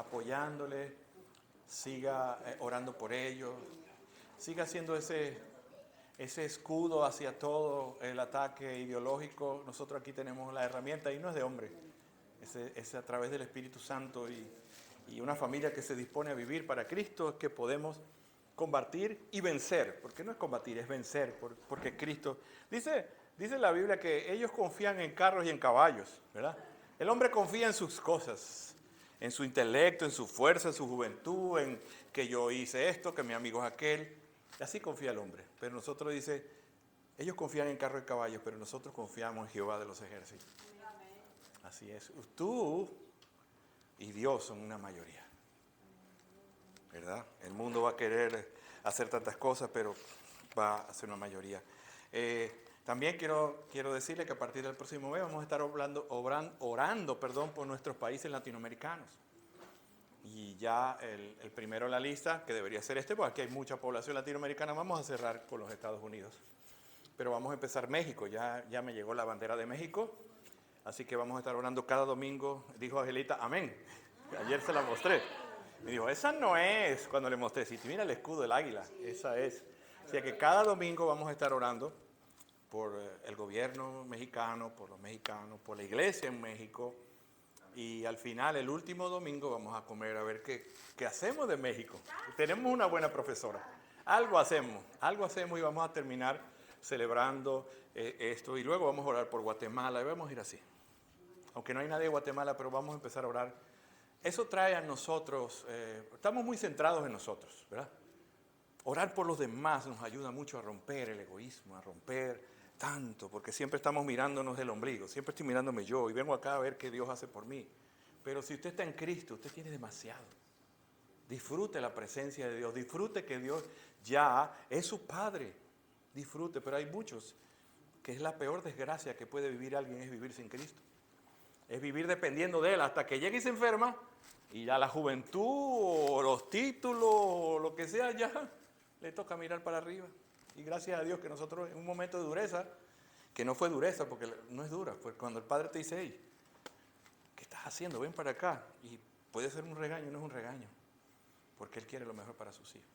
apoyándole, siga orando por ellos, siga haciendo ese escudo hacia todo el ataque ideológico. Nosotros aquí tenemos la herramienta y no es de hombre, es a través del Espíritu Santo y una familia que se dispone a vivir para Cristo es que podemos combatir y vencer, porque no es combatir, es vencer, porque Cristo, dice la Biblia que ellos confían en carros y en caballos, ¿verdad? El hombre confía en sus cosas, en su intelecto, en su fuerza, en su juventud, en que yo hice esto, que mi amigo es aquel, y así confía el hombre. Pero nosotros dice, ellos confían en carros y caballos, pero nosotros confiamos en Jehová de los ejércitos. Así es, tú y Dios son una mayoría, ¿verdad? El mundo va a querer hacer tantas cosas, pero va a ser una mayoría. También quiero decirle que a partir del próximo mes vamos a estar orando por nuestros países latinoamericanos. Y ya el primero en la lista, que debería ser porque aquí hay mucha población latinoamericana, vamos a cerrar con los Estados Unidos. Pero vamos a empezar México, ya me llegó la bandera de México, así que vamos a estar orando cada domingo. Dijo Angelita, amén. Ayer se la mostré. Me dijo, esa no es, cuando le mostré, si mira el escudo del águila, esa es. O sea que cada domingo vamos a estar orando por el gobierno mexicano, por los mexicanos, por la iglesia en México. Y al final, el último domingo, vamos a comer a ver qué hacemos de México. Tenemos una buena profesora. Algo hacemos y vamos a terminar celebrando esto. Y luego vamos a orar por Guatemala y vamos a ir así. Aunque no hay nadie de Guatemala, pero vamos a empezar a orar. Eso trae a nosotros, estamos muy centrados en nosotros, ¿verdad? Orar por los demás nos ayuda mucho a romper el egoísmo, a romper tanto, porque siempre estamos mirándonos del ombligo, siempre estoy mirándome yo y vengo acá a ver qué Dios hace por mí. Pero si usted está en Cristo, usted tiene demasiado. Disfrute la presencia de Dios, disfrute que Dios ya es su Padre, disfrute, pero hay muchos que es la peor desgracia que puede vivir alguien es vivir sin Cristo. Es vivir dependiendo de Él hasta que llegue y se enferma y ya la juventud o los títulos o lo que sea ya le toca mirar para arriba. Y gracias a Dios que nosotros en un momento de dureza, que no fue dureza porque no es dura, fue cuando el Padre te dice, hey, ¿qué estás haciendo? Ven para acá. Y puede ser un regaño, no es un regaño, porque Él quiere lo mejor para sus hijos.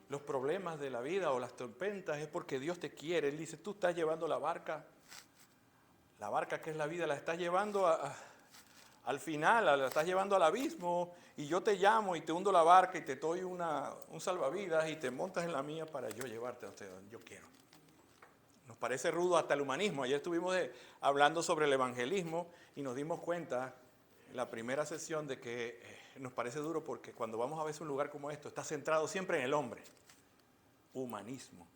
Los problemas de la vida o las tormentas es porque Dios te quiere. Él dice, tú estás llevando la barca que es la vida, la estás llevando al final, la estás llevando al abismo, y yo te llamo y te hundo la barca y te doy un salvavidas y te montas en la mía para yo llevarte a usted donde yo quiero. Nos parece rudo hasta el humanismo. Ayer estuvimos hablando sobre el evangelismo y nos dimos cuenta en la primera sesión de que nos parece duro porque cuando vamos a ver un lugar como esto, está centrado siempre en el hombre. Humanismo.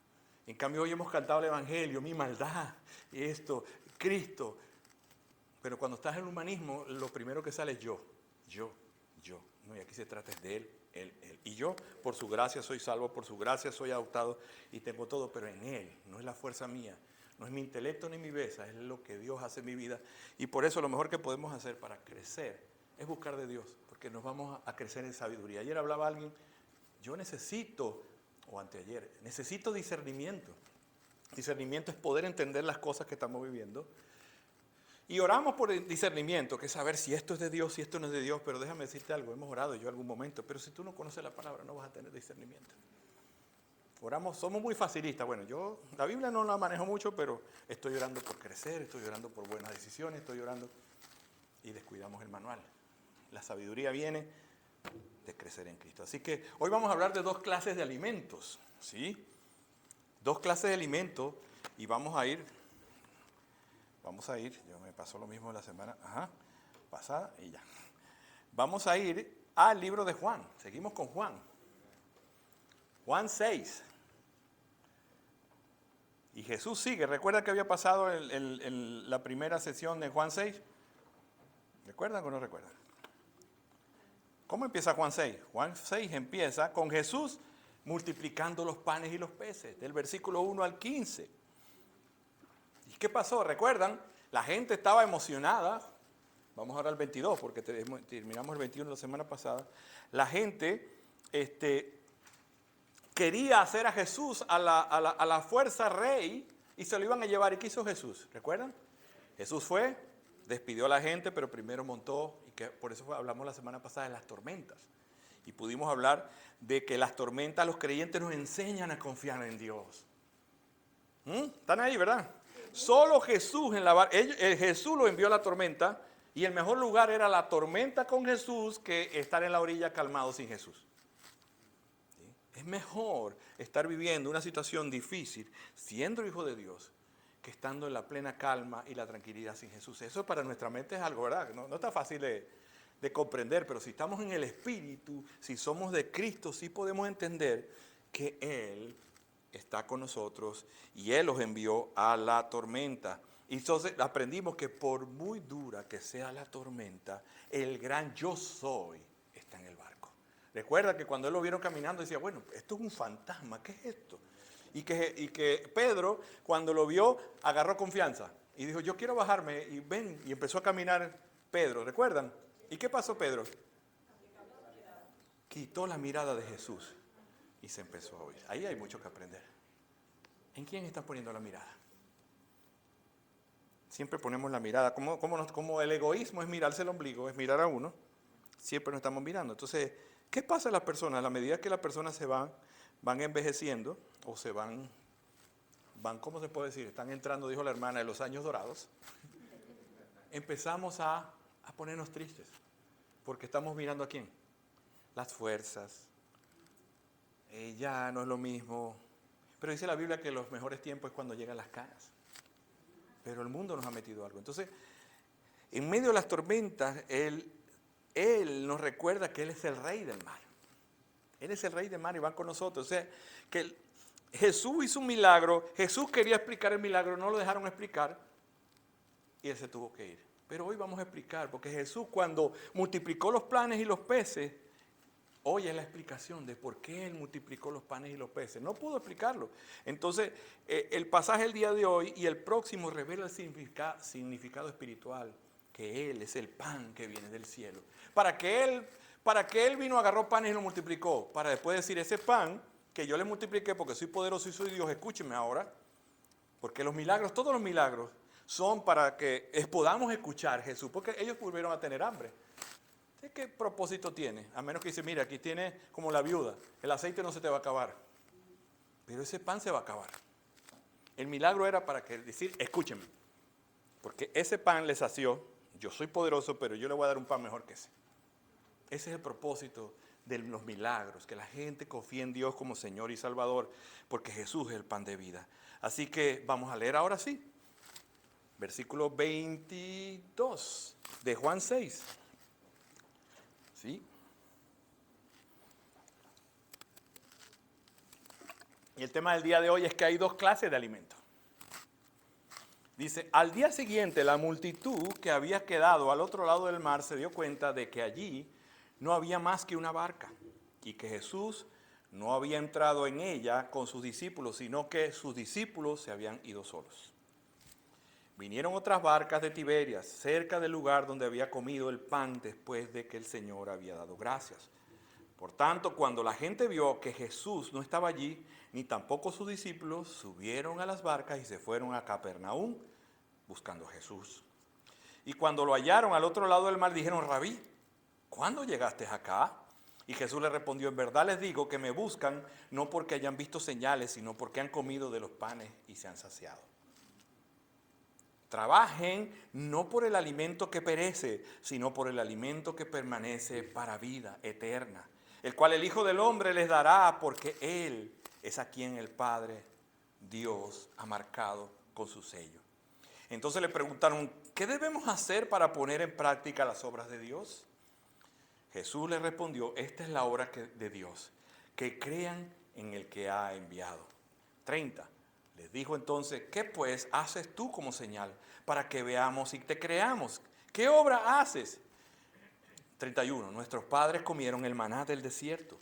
En cambio hoy hemos cantado el evangelio, mi maldad, esto, Cristo. Pero cuando estás en el humanismo, lo primero que sale es yo. No, y aquí se trata de él. Y yo, por su gracia, soy salvo, por su gracia soy adoptado y tengo todo, pero en Él. No es la fuerza mía, no es mi intelecto ni mi belleza, es lo que Dios hace en mi vida. Y por eso lo mejor que podemos hacer para crecer es buscar de Dios, porque nos vamos a crecer en sabiduría. Ayer hablaba alguien, yo necesito, o anteayer, necesito discernimiento. Discernimiento es poder entender las cosas que estamos viviendo. Y oramos por el discernimiento, que es saber si esto es de Dios, si esto no es de Dios. Pero déjame decirte algo, hemos orado yo en algún momento, pero si tú no conoces la palabra no vas a tener discernimiento. Oramos, somos muy facilistas. Bueno, yo la Biblia no la manejo mucho, pero estoy orando por crecer, estoy orando por buenas decisiones, estoy orando y descuidamos el manual. La sabiduría viene de crecer en Cristo. Así que hoy vamos a hablar de 2 clases de alimentos, ¿sí? 2 clases de alimentos y vamos a ir, yo me pasó lo mismo la semana pasada y ya. Vamos a ir al libro de Juan, seguimos con Juan. Juan 6. Y Jesús sigue, ¿recuerda que había pasado la primera sesión de Juan 6? ¿Recuerdan o no recuerdan? ¿Cómo empieza Juan 6? Juan 6 empieza con Jesús multiplicando los panes y los peces, del versículo 1 al 15. ¿Y qué pasó? ¿Recuerdan? La gente estaba emocionada. Vamos ahora al 22, porque terminamos el 21 la semana pasada. La gente quería hacer a Jesús a la fuerza rey y se lo iban a llevar. ¿Y qué hizo Jesús? ¿Recuerdan? Jesús fue, despidió a la gente, pero primero montó y que por eso hablamos la semana pasada de las tormentas. Y pudimos hablar de que las tormentas a los creyentes nos enseñan a confiar en Dios. ¿Están ahí, verdad? Solo Jesús en la barca, Jesús lo envió a la tormenta y el mejor lugar era la tormenta con Jesús que estar en la orilla calmado sin Jesús. ¿Sí? Es mejor estar viviendo una situación difícil siendo hijo de Dios que estando en la plena calma y la tranquilidad sin Jesús. Eso para nuestra mente es algo, ¿verdad? No está fácil de comprender, pero si estamos en el Espíritu, si somos de Cristo, sí podemos entender que Él está con nosotros y Él los envió a la tormenta. Y entonces aprendimos que por muy dura que sea la tormenta, el gran yo soy está en el barco. Recuerda que cuando Él lo vieron caminando decía, bueno, esto es un fantasma, ¿qué es esto? Y que Pedro cuando lo vio agarró confianza y dijo, yo quiero bajarme y ven, y empezó a caminar Pedro, ¿recuerdan? ¿Y qué pasó Pedro? Quitó la mirada de Jesús y se empezó a oír. Ahí hay mucho que aprender. ¿En quién estás poniendo la mirada? Siempre ponemos la mirada, como el egoísmo es mirarse el ombligo, es mirar a uno, siempre nos estamos mirando. Entonces, ¿qué pasa a las personas? A la medida que las personas se van envejeciendo o se van, ¿cómo se puede decir? Están entrando, dijo la hermana, en los años dorados. Empezamos a ponernos tristes, porque estamos mirando ¿a quién? Las fuerzas. Ya no es lo mismo. Pero dice la Biblia que los mejores tiempos es cuando llegan las canas. Pero el mundo nos ha metido algo. Entonces, en medio de las tormentas, Él nos recuerda que Él es el rey del mar. Él es el rey del mar y va con nosotros. O sea, que Jesús hizo un milagro, Jesús quería explicar el milagro, no lo dejaron explicar y Él se tuvo que ir. Pero hoy vamos a explicar, porque Jesús cuando multiplicó los panes y los peces, hoy es la explicación de por qué Él multiplicó los panes y los peces. No pudo explicarlo. Entonces, el pasaje del día de hoy y el próximo revela el significado espiritual, que Él es el pan que viene del cielo. ¿Para qué Él vino, agarró panes y lo multiplicó? Para después decir, ese pan que yo le multipliqué porque soy poderoso y soy Dios, escúcheme ahora. Porque los milagros, todos los milagros, son para que podamos escuchar a Jesús, porque ellos volvieron a tener hambre. ¿Qué propósito tiene? A menos que dice, mira, aquí tiene como la viuda, el aceite no se te va a acabar, pero ese pan se va a acabar. El milagro era para que decir, escúchenme, porque ese pan les sació, yo soy poderoso, pero yo le voy a dar un pan mejor que ese. Ese es el propósito de los milagros, que la gente confíe en Dios como Señor y Salvador, porque Jesús es el pan de vida. Así que vamos a leer ahora sí, versículo 22 de Juan 6. ¿Sí? Y el tema del día de hoy es que hay dos clases de alimentos. Dice, al día siguiente la multitud que había quedado al otro lado del mar se dio cuenta de que allí no había más que una barca y que Jesús no había entrado en ella con sus discípulos, sino que sus discípulos se habían ido solos. Vinieron otras barcas de Tiberias, cerca del lugar donde había comido el pan después de que el Señor había dado gracias. Por tanto, cuando la gente vio que Jesús no estaba allí, ni tampoco sus discípulos, subieron a las barcas y se fueron a Capernaum buscando a Jesús. Y cuando lo hallaron al otro lado del mar, dijeron, Rabí, ¿cuándo llegaste acá? Y Jesús les respondió, en verdad les digo que me buscan no porque hayan visto señales, sino porque han comido de los panes y se han saciado. Trabajen no por el alimento que perece, sino por el alimento que permanece para vida eterna, el cual el Hijo del Hombre les dará, porque Él es a quien el Padre, Dios, ha marcado con su sello. Entonces le preguntaron, ¿qué debemos hacer para poner en práctica las obras de Dios? Jesús les respondió, esta es la obra de Dios, que crean en el que ha enviado. 30. Les dijo entonces, ¿qué pues haces tú como señal para que veamos y te creamos? ¿Qué obra haces? 31. Nuestros padres comieron el maná del desierto.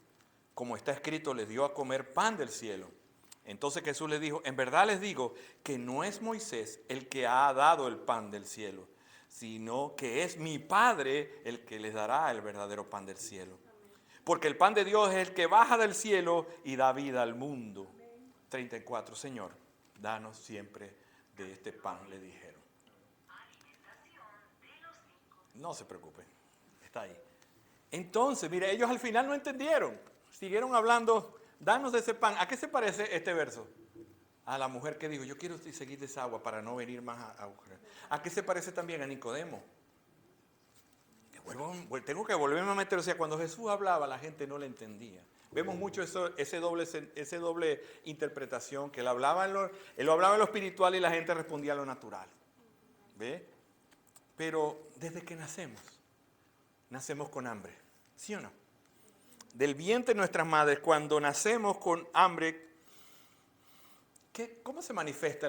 Como está escrito, les dio a comer pan del cielo. Entonces Jesús les dijo, en verdad les digo que no es Moisés el que ha dado el pan del cielo, sino que es mi Padre el que les dará el verdadero pan del cielo. Porque el pan de Dios es el que baja del cielo y da vida al mundo. 34. Señor, danos siempre de este pan, le dijeron. No se preocupen, está ahí. Entonces, mire, ellos al final no entendieron. Siguieron hablando, danos de ese pan. ¿A qué se parece este verso? A la mujer que dijo, yo quiero seguir de esa agua para no venir más a buscar. ¿A qué se parece también a Nicodemo? Tengo que volverme a meter, o sea, cuando Jesús hablaba la gente no le entendía. Vemos mucho ese doble interpretación, que él lo hablaba en lo espiritual y la gente respondía a lo natural. ¿Ve? Pero desde que nacemos con hambre, ¿sí o no? Del vientre de nuestras madres, cuando nacemos con hambre, ¿cómo se manifiesta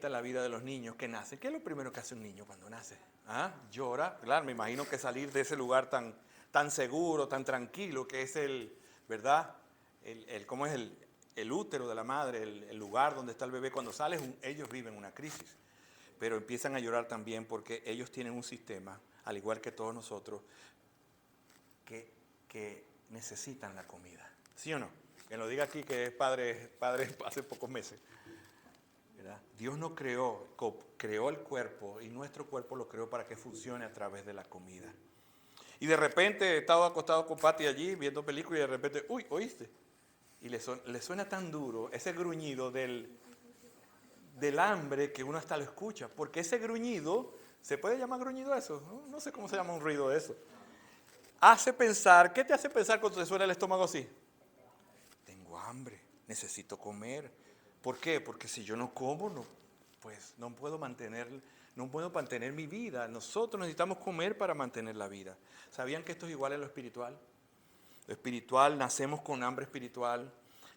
la vida de los niños que nacen? ¿Qué es lo primero que hace un niño cuando nace? ¿Ah? Llora. Claro, me imagino que salir de ese lugar tan seguro, tan tranquilo, que es ¿verdad? ¿Cómo es el útero de la madre, el lugar donde está el bebé? Cuando sale, ellos viven una crisis. Pero empiezan a llorar también porque ellos tienen un sistema, al igual que todos nosotros, que necesitan la comida. ¿Sí o no? Que lo diga aquí que es padre hace pocos meses. ¿Verdad? Dios no creó el cuerpo y nuestro cuerpo lo creó para que funcione a través de la comida. Y de repente he estado acostado con Pati allí viendo películas y de repente, uy, ¿oíste? Y le suena tan duro ese gruñido del hambre que uno hasta lo escucha. Porque ese gruñido, ¿se puede llamar gruñido eso? No sé cómo se llama un ruido de eso. Hace pensar, ¿qué te hace pensar cuando te suena el estómago así? Tengo hambre, necesito comer. ¿Por qué? Porque si yo no como, pues no puedo mantener mi vida. Nosotros necesitamos comer para mantener la vida. ¿Sabían que esto es igual en lo espiritual? Lo espiritual, nacemos con hambre espiritual,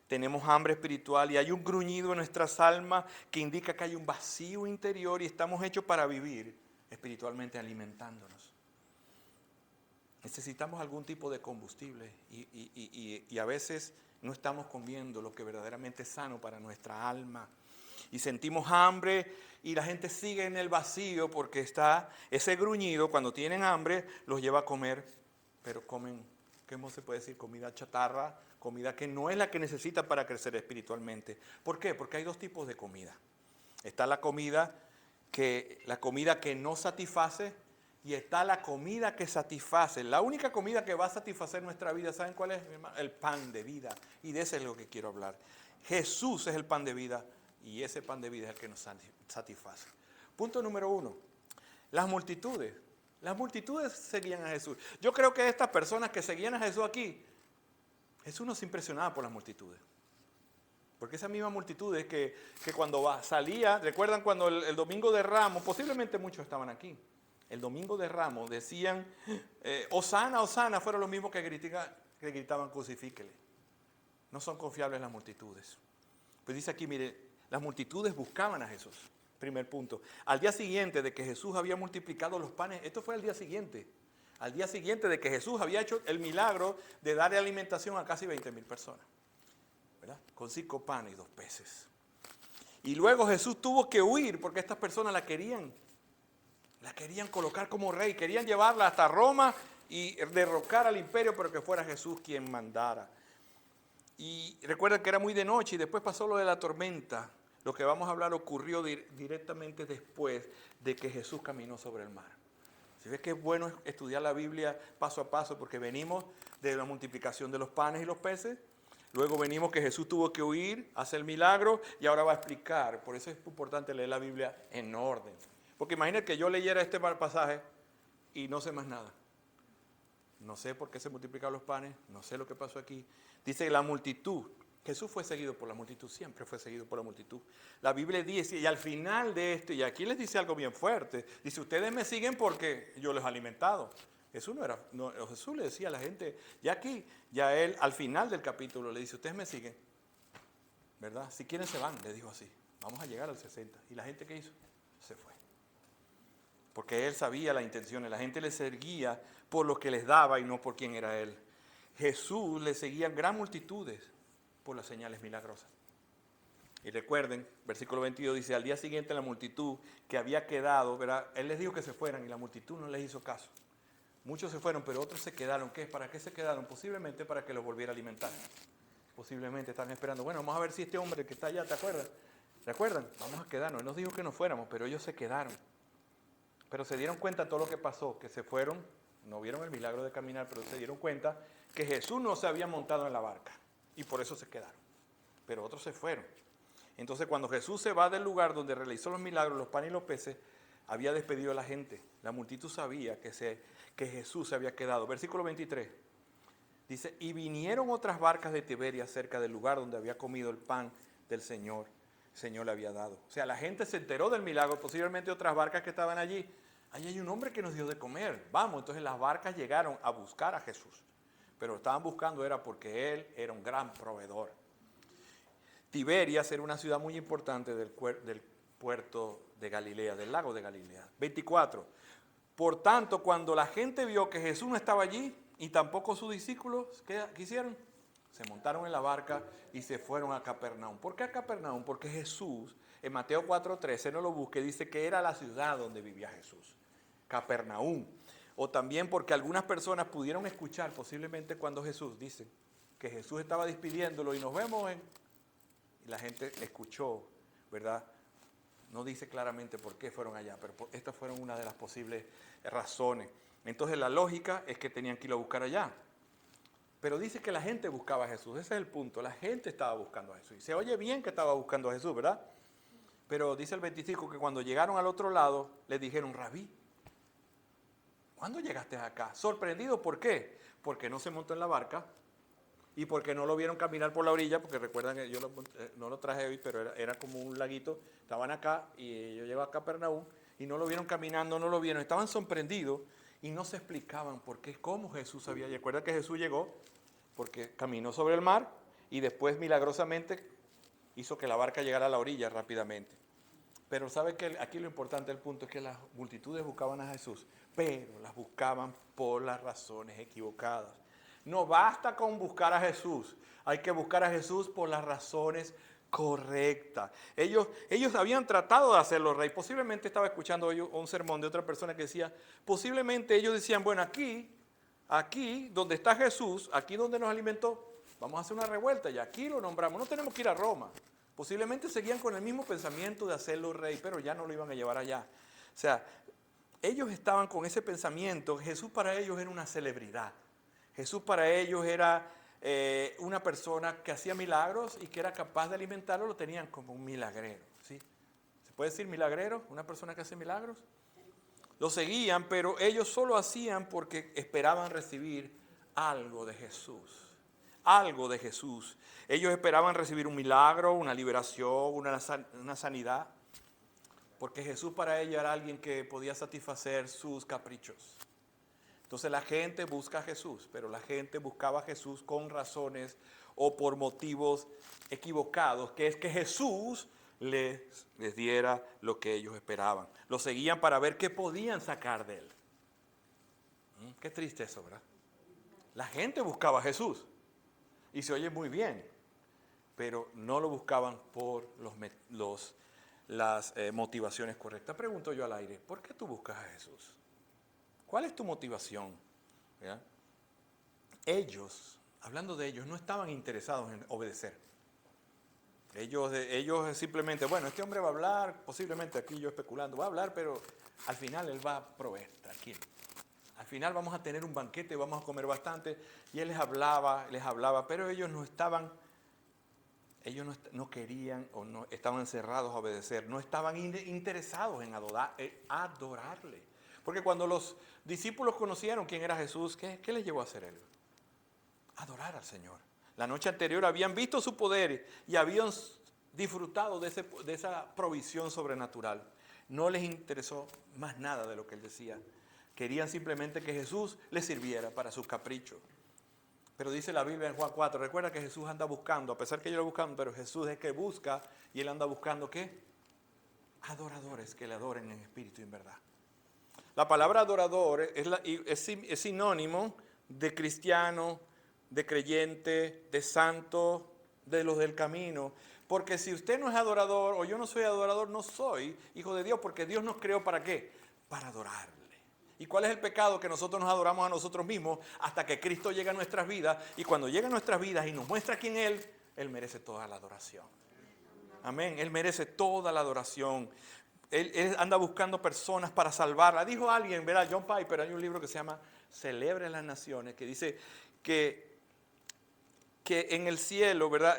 tenemos hambre espiritual y hay un gruñido en nuestras almas que indica que hay un vacío interior y estamos hechos para vivir espiritualmente alimentándonos. Necesitamos algún tipo de combustible y a veces no estamos comiendo lo que verdaderamente es sano para nuestra alma. Y sentimos hambre y la gente sigue en el vacío porque está ese gruñido, cuando tienen hambre, los lleva a comer, pero comen, ¿cómo se puede decir? Comida chatarra, comida que no es la que necesita para crecer espiritualmente. ¿Por qué? Porque hay dos tipos de comida. Está la comida que no satisface y está la comida que satisface. La única comida que va a satisfacer nuestra vida, ¿saben cuál es? El pan de vida. Y de ese es lo que quiero hablar. Jesús es el pan de vida y ese pan de vida es el que nos satisface. Punto número 1. Las multitudes. Las multitudes seguían a Jesús. Yo creo que estas personas que seguían a Jesús aquí, Jesús no se impresionaba por las multitudes. Porque esa misma multitud es que cuando salía, recuerdan cuando el domingo de Ramos, posiblemente muchos estaban aquí. El domingo de Ramos decían, Hosana, Hosana, fueron los mismos que gritaban crucifíquele. No son confiables las multitudes. Pues dice aquí, mire, las multitudes buscaban a Jesús. Primer punto. Al día siguiente de que Jesús había multiplicado los panes, esto fue al día siguiente de que Jesús había hecho el milagro de darle alimentación a casi 20,000 personas, ¿verdad? Con 5 panes y 2 peces. Y luego Jesús tuvo que huir porque estas personas la querían colocar como rey, querían llevarla hasta Roma y derrocar al imperio, pero que fuera Jesús quien mandara. Y recuerden que era muy de noche y después pasó lo de la tormenta. Lo que vamos a hablar ocurrió directamente después de que Jesús caminó sobre el mar. ¿Sí ves que es bueno estudiar la Biblia paso a paso? Porque venimos de la multiplicación de los panes y los peces. Luego venimos que Jesús tuvo que huir, hacer el milagro y ahora va a explicar. Por eso es importante leer la Biblia en orden. Porque imagínate que yo leyera este pasaje y no sé más nada. No sé por qué se multiplicaron los panes, no sé lo que pasó aquí. Dice la multitud. Jesús fue seguido por la multitud, siempre fue seguido por la multitud. La Biblia dice, y al final de esto, y aquí les dice algo bien fuerte, dice, ustedes me siguen porque yo les he alimentado. Jesús le decía a la gente, ya él al final del capítulo le dice, ustedes me siguen, ¿verdad? Si quieren se van, le dijo así, vamos a llegar al 60. ¿Y la gente qué hizo? Se fue. Porque él sabía las intenciones, la gente le seguía por lo que les daba y no por quién era él. Jesús le seguía gran multitudes por las señales milagrosas. Y recuerden, versículo 22 dice, al día siguiente la multitud que había quedado, ¿verdad? Él les dijo que se fueran y la multitud no les hizo caso. Muchos se fueron, pero otros se quedaron. ¿Qué? ¿Para qué se quedaron? Posiblemente para que los volviera a alimentar. Posiblemente están esperando, bueno, vamos a ver si este hombre que está allá, ¿te acuerdas? ¿Recuerdan? Vamos a quedarnos. Él nos dijo que nos fuéramos, pero ellos se quedaron. Pero se dieron cuenta de todo lo que pasó, que se fueron, no vieron el milagro de caminar, pero se dieron cuenta que Jesús no se había montado en la barca y por eso se quedaron. Pero otros se fueron. Entonces cuando Jesús se va del lugar donde realizó los milagros, los panes y los peces, había despedido a la gente. La multitud sabía que Jesús se había quedado. Versículo 23. Dice, y vinieron otras barcas de Tiberias cerca del lugar donde había comido el pan del Señor. El Señor le había dado. O sea, la gente se enteró del milagro, posiblemente otras barcas que estaban allí. Allí hay un hombre que nos dio de comer. Vamos, entonces las barcas llegaron a buscar a Jesús. Pero lo estaban buscando era porque Él era un gran proveedor. Tiberias era una ciudad muy importante del puerto de Galilea, del lago de Galilea. 24. Por tanto, cuando la gente vio que Jesús no estaba allí y tampoco sus discípulos, ¿qué hicieron? Se montaron en la barca y se fueron a Capernaum. ¿Por qué a Capernaum? Porque Jesús, en Mateo 4:13, no lo busque, dice que era la ciudad donde vivía Jesús. Capernaum. O también porque algunas personas pudieron escuchar posiblemente cuando Jesús dice que Jesús estaba despidiéndolo y nos vemos en... Y la gente escuchó, ¿verdad? No dice claramente por qué fueron allá, pero estas fueron una de las posibles razones. Entonces la lógica es que tenían que ir a buscar allá. Pero dice que la gente buscaba a Jesús, ese es el punto, la gente estaba buscando a Jesús. Y se oye bien que estaba buscando a Jesús, ¿verdad? Pero dice el 25 que cuando llegaron al otro lado, le dijeron, Rabí, ¿cuándo llegaste acá? Sorprendido, ¿por qué? Porque no se montó en la barca y porque no lo vieron caminar por la orilla, porque recuerdan que yo no lo traje hoy, pero era como un laguito, estaban acá y yo llego a Capernaum y no lo vieron caminando, no lo vieron, estaban sorprendidos y no se explicaban por qué, cómo Jesús había. Y recuerda que Jesús llegó porque caminó sobre el mar y después milagrosamente hizo que la barca llegara a la orilla rápidamente. Pero sabe que aquí lo importante del punto es que las multitudes buscaban a Jesús, pero las buscaban por las razones equivocadas. No basta con buscar a Jesús, hay que buscar a Jesús por las razones correctas. Ellos habían tratado de hacerlo rey. Posiblemente estaba escuchando hoy un sermón de otra persona que decía, posiblemente ellos decían, bueno, aquí donde está Jesús, aquí donde nos alimentó, vamos a hacer una revuelta y aquí lo nombramos, no tenemos que ir a Roma. Posiblemente seguían con el mismo pensamiento de hacerlo rey, pero ya no lo iban a llevar allá. O sea, ellos estaban con ese pensamiento. Jesús para ellos era una celebridad. Jesús para ellos era una persona que hacía milagros y que era capaz de alimentarlo, lo tenían como un milagrero. ¿Sí? ¿Se puede decir milagrero? ¿Una persona que hace milagros? Lo seguían, pero ellos solo hacían porque esperaban recibir algo de Jesús. Algo de Jesús. Ellos esperaban recibir un milagro, una liberación, una sanidad, porque Jesús para ellos era alguien que podía satisfacer sus caprichos. Entonces la gente busca a Jesús, pero la gente buscaba a Jesús con razones o por motivos equivocados, que es que Jesús les diera lo que ellos esperaban. Lo seguían para ver qué podían sacar de él. Qué triste eso, ¿verdad? La gente buscaba a Jesús. Y se oye muy bien, pero no lo buscaban por las motivaciones correctas. Pregunto yo al aire, ¿por qué tú buscas a Jesús? ¿Cuál es tu motivación? ¿Ya? Ellos, hablando de ellos, no estaban interesados en obedecer. Ellos simplemente, bueno, este hombre va a hablar, posiblemente aquí yo especulando, va a hablar, pero al final él va a proveer, tranquilo. Al final vamos a tener un banquete, vamos a comer bastante. Y él les hablaba, pero ellos no querían o no estaban encerrados a obedecer, no estaban interesados en adorarle. Porque cuando los discípulos conocieron quién era Jesús, ¿qué les llevó a hacer él? Adorar al Señor. La noche anterior habían visto su poder y habían disfrutado de esa provisión sobrenatural. No les interesó más nada de lo que él decía. Querían simplemente que Jesús les sirviera para sus caprichos. Pero dice la Biblia en Juan 4, recuerda que Jesús anda buscando, a pesar que ellos lo buscan, pero Jesús es que busca y él anda buscando ¿qué? Adoradores que le adoren en espíritu y en verdad. La palabra adorador es sinónimo de cristiano, de creyente, de santo, de los del camino. Porque si usted no es adorador o yo no soy adorador, no soy hijo de Dios, porque Dios nos creó ¿para qué? Para adorarle. ¿Y cuál es el pecado? Que nosotros nos adoramos a nosotros mismos hasta que Cristo llega a nuestras vidas. Y cuando llega a nuestras vidas y nos muestra quién es Él merece toda la adoración. Amén. Él merece toda la adoración. Él anda buscando personas para salvarla. Dijo alguien, ¿verdad? John Piper, hay un libro que se llama celebra en las naciones, que dice que en el cielo, ¿verdad?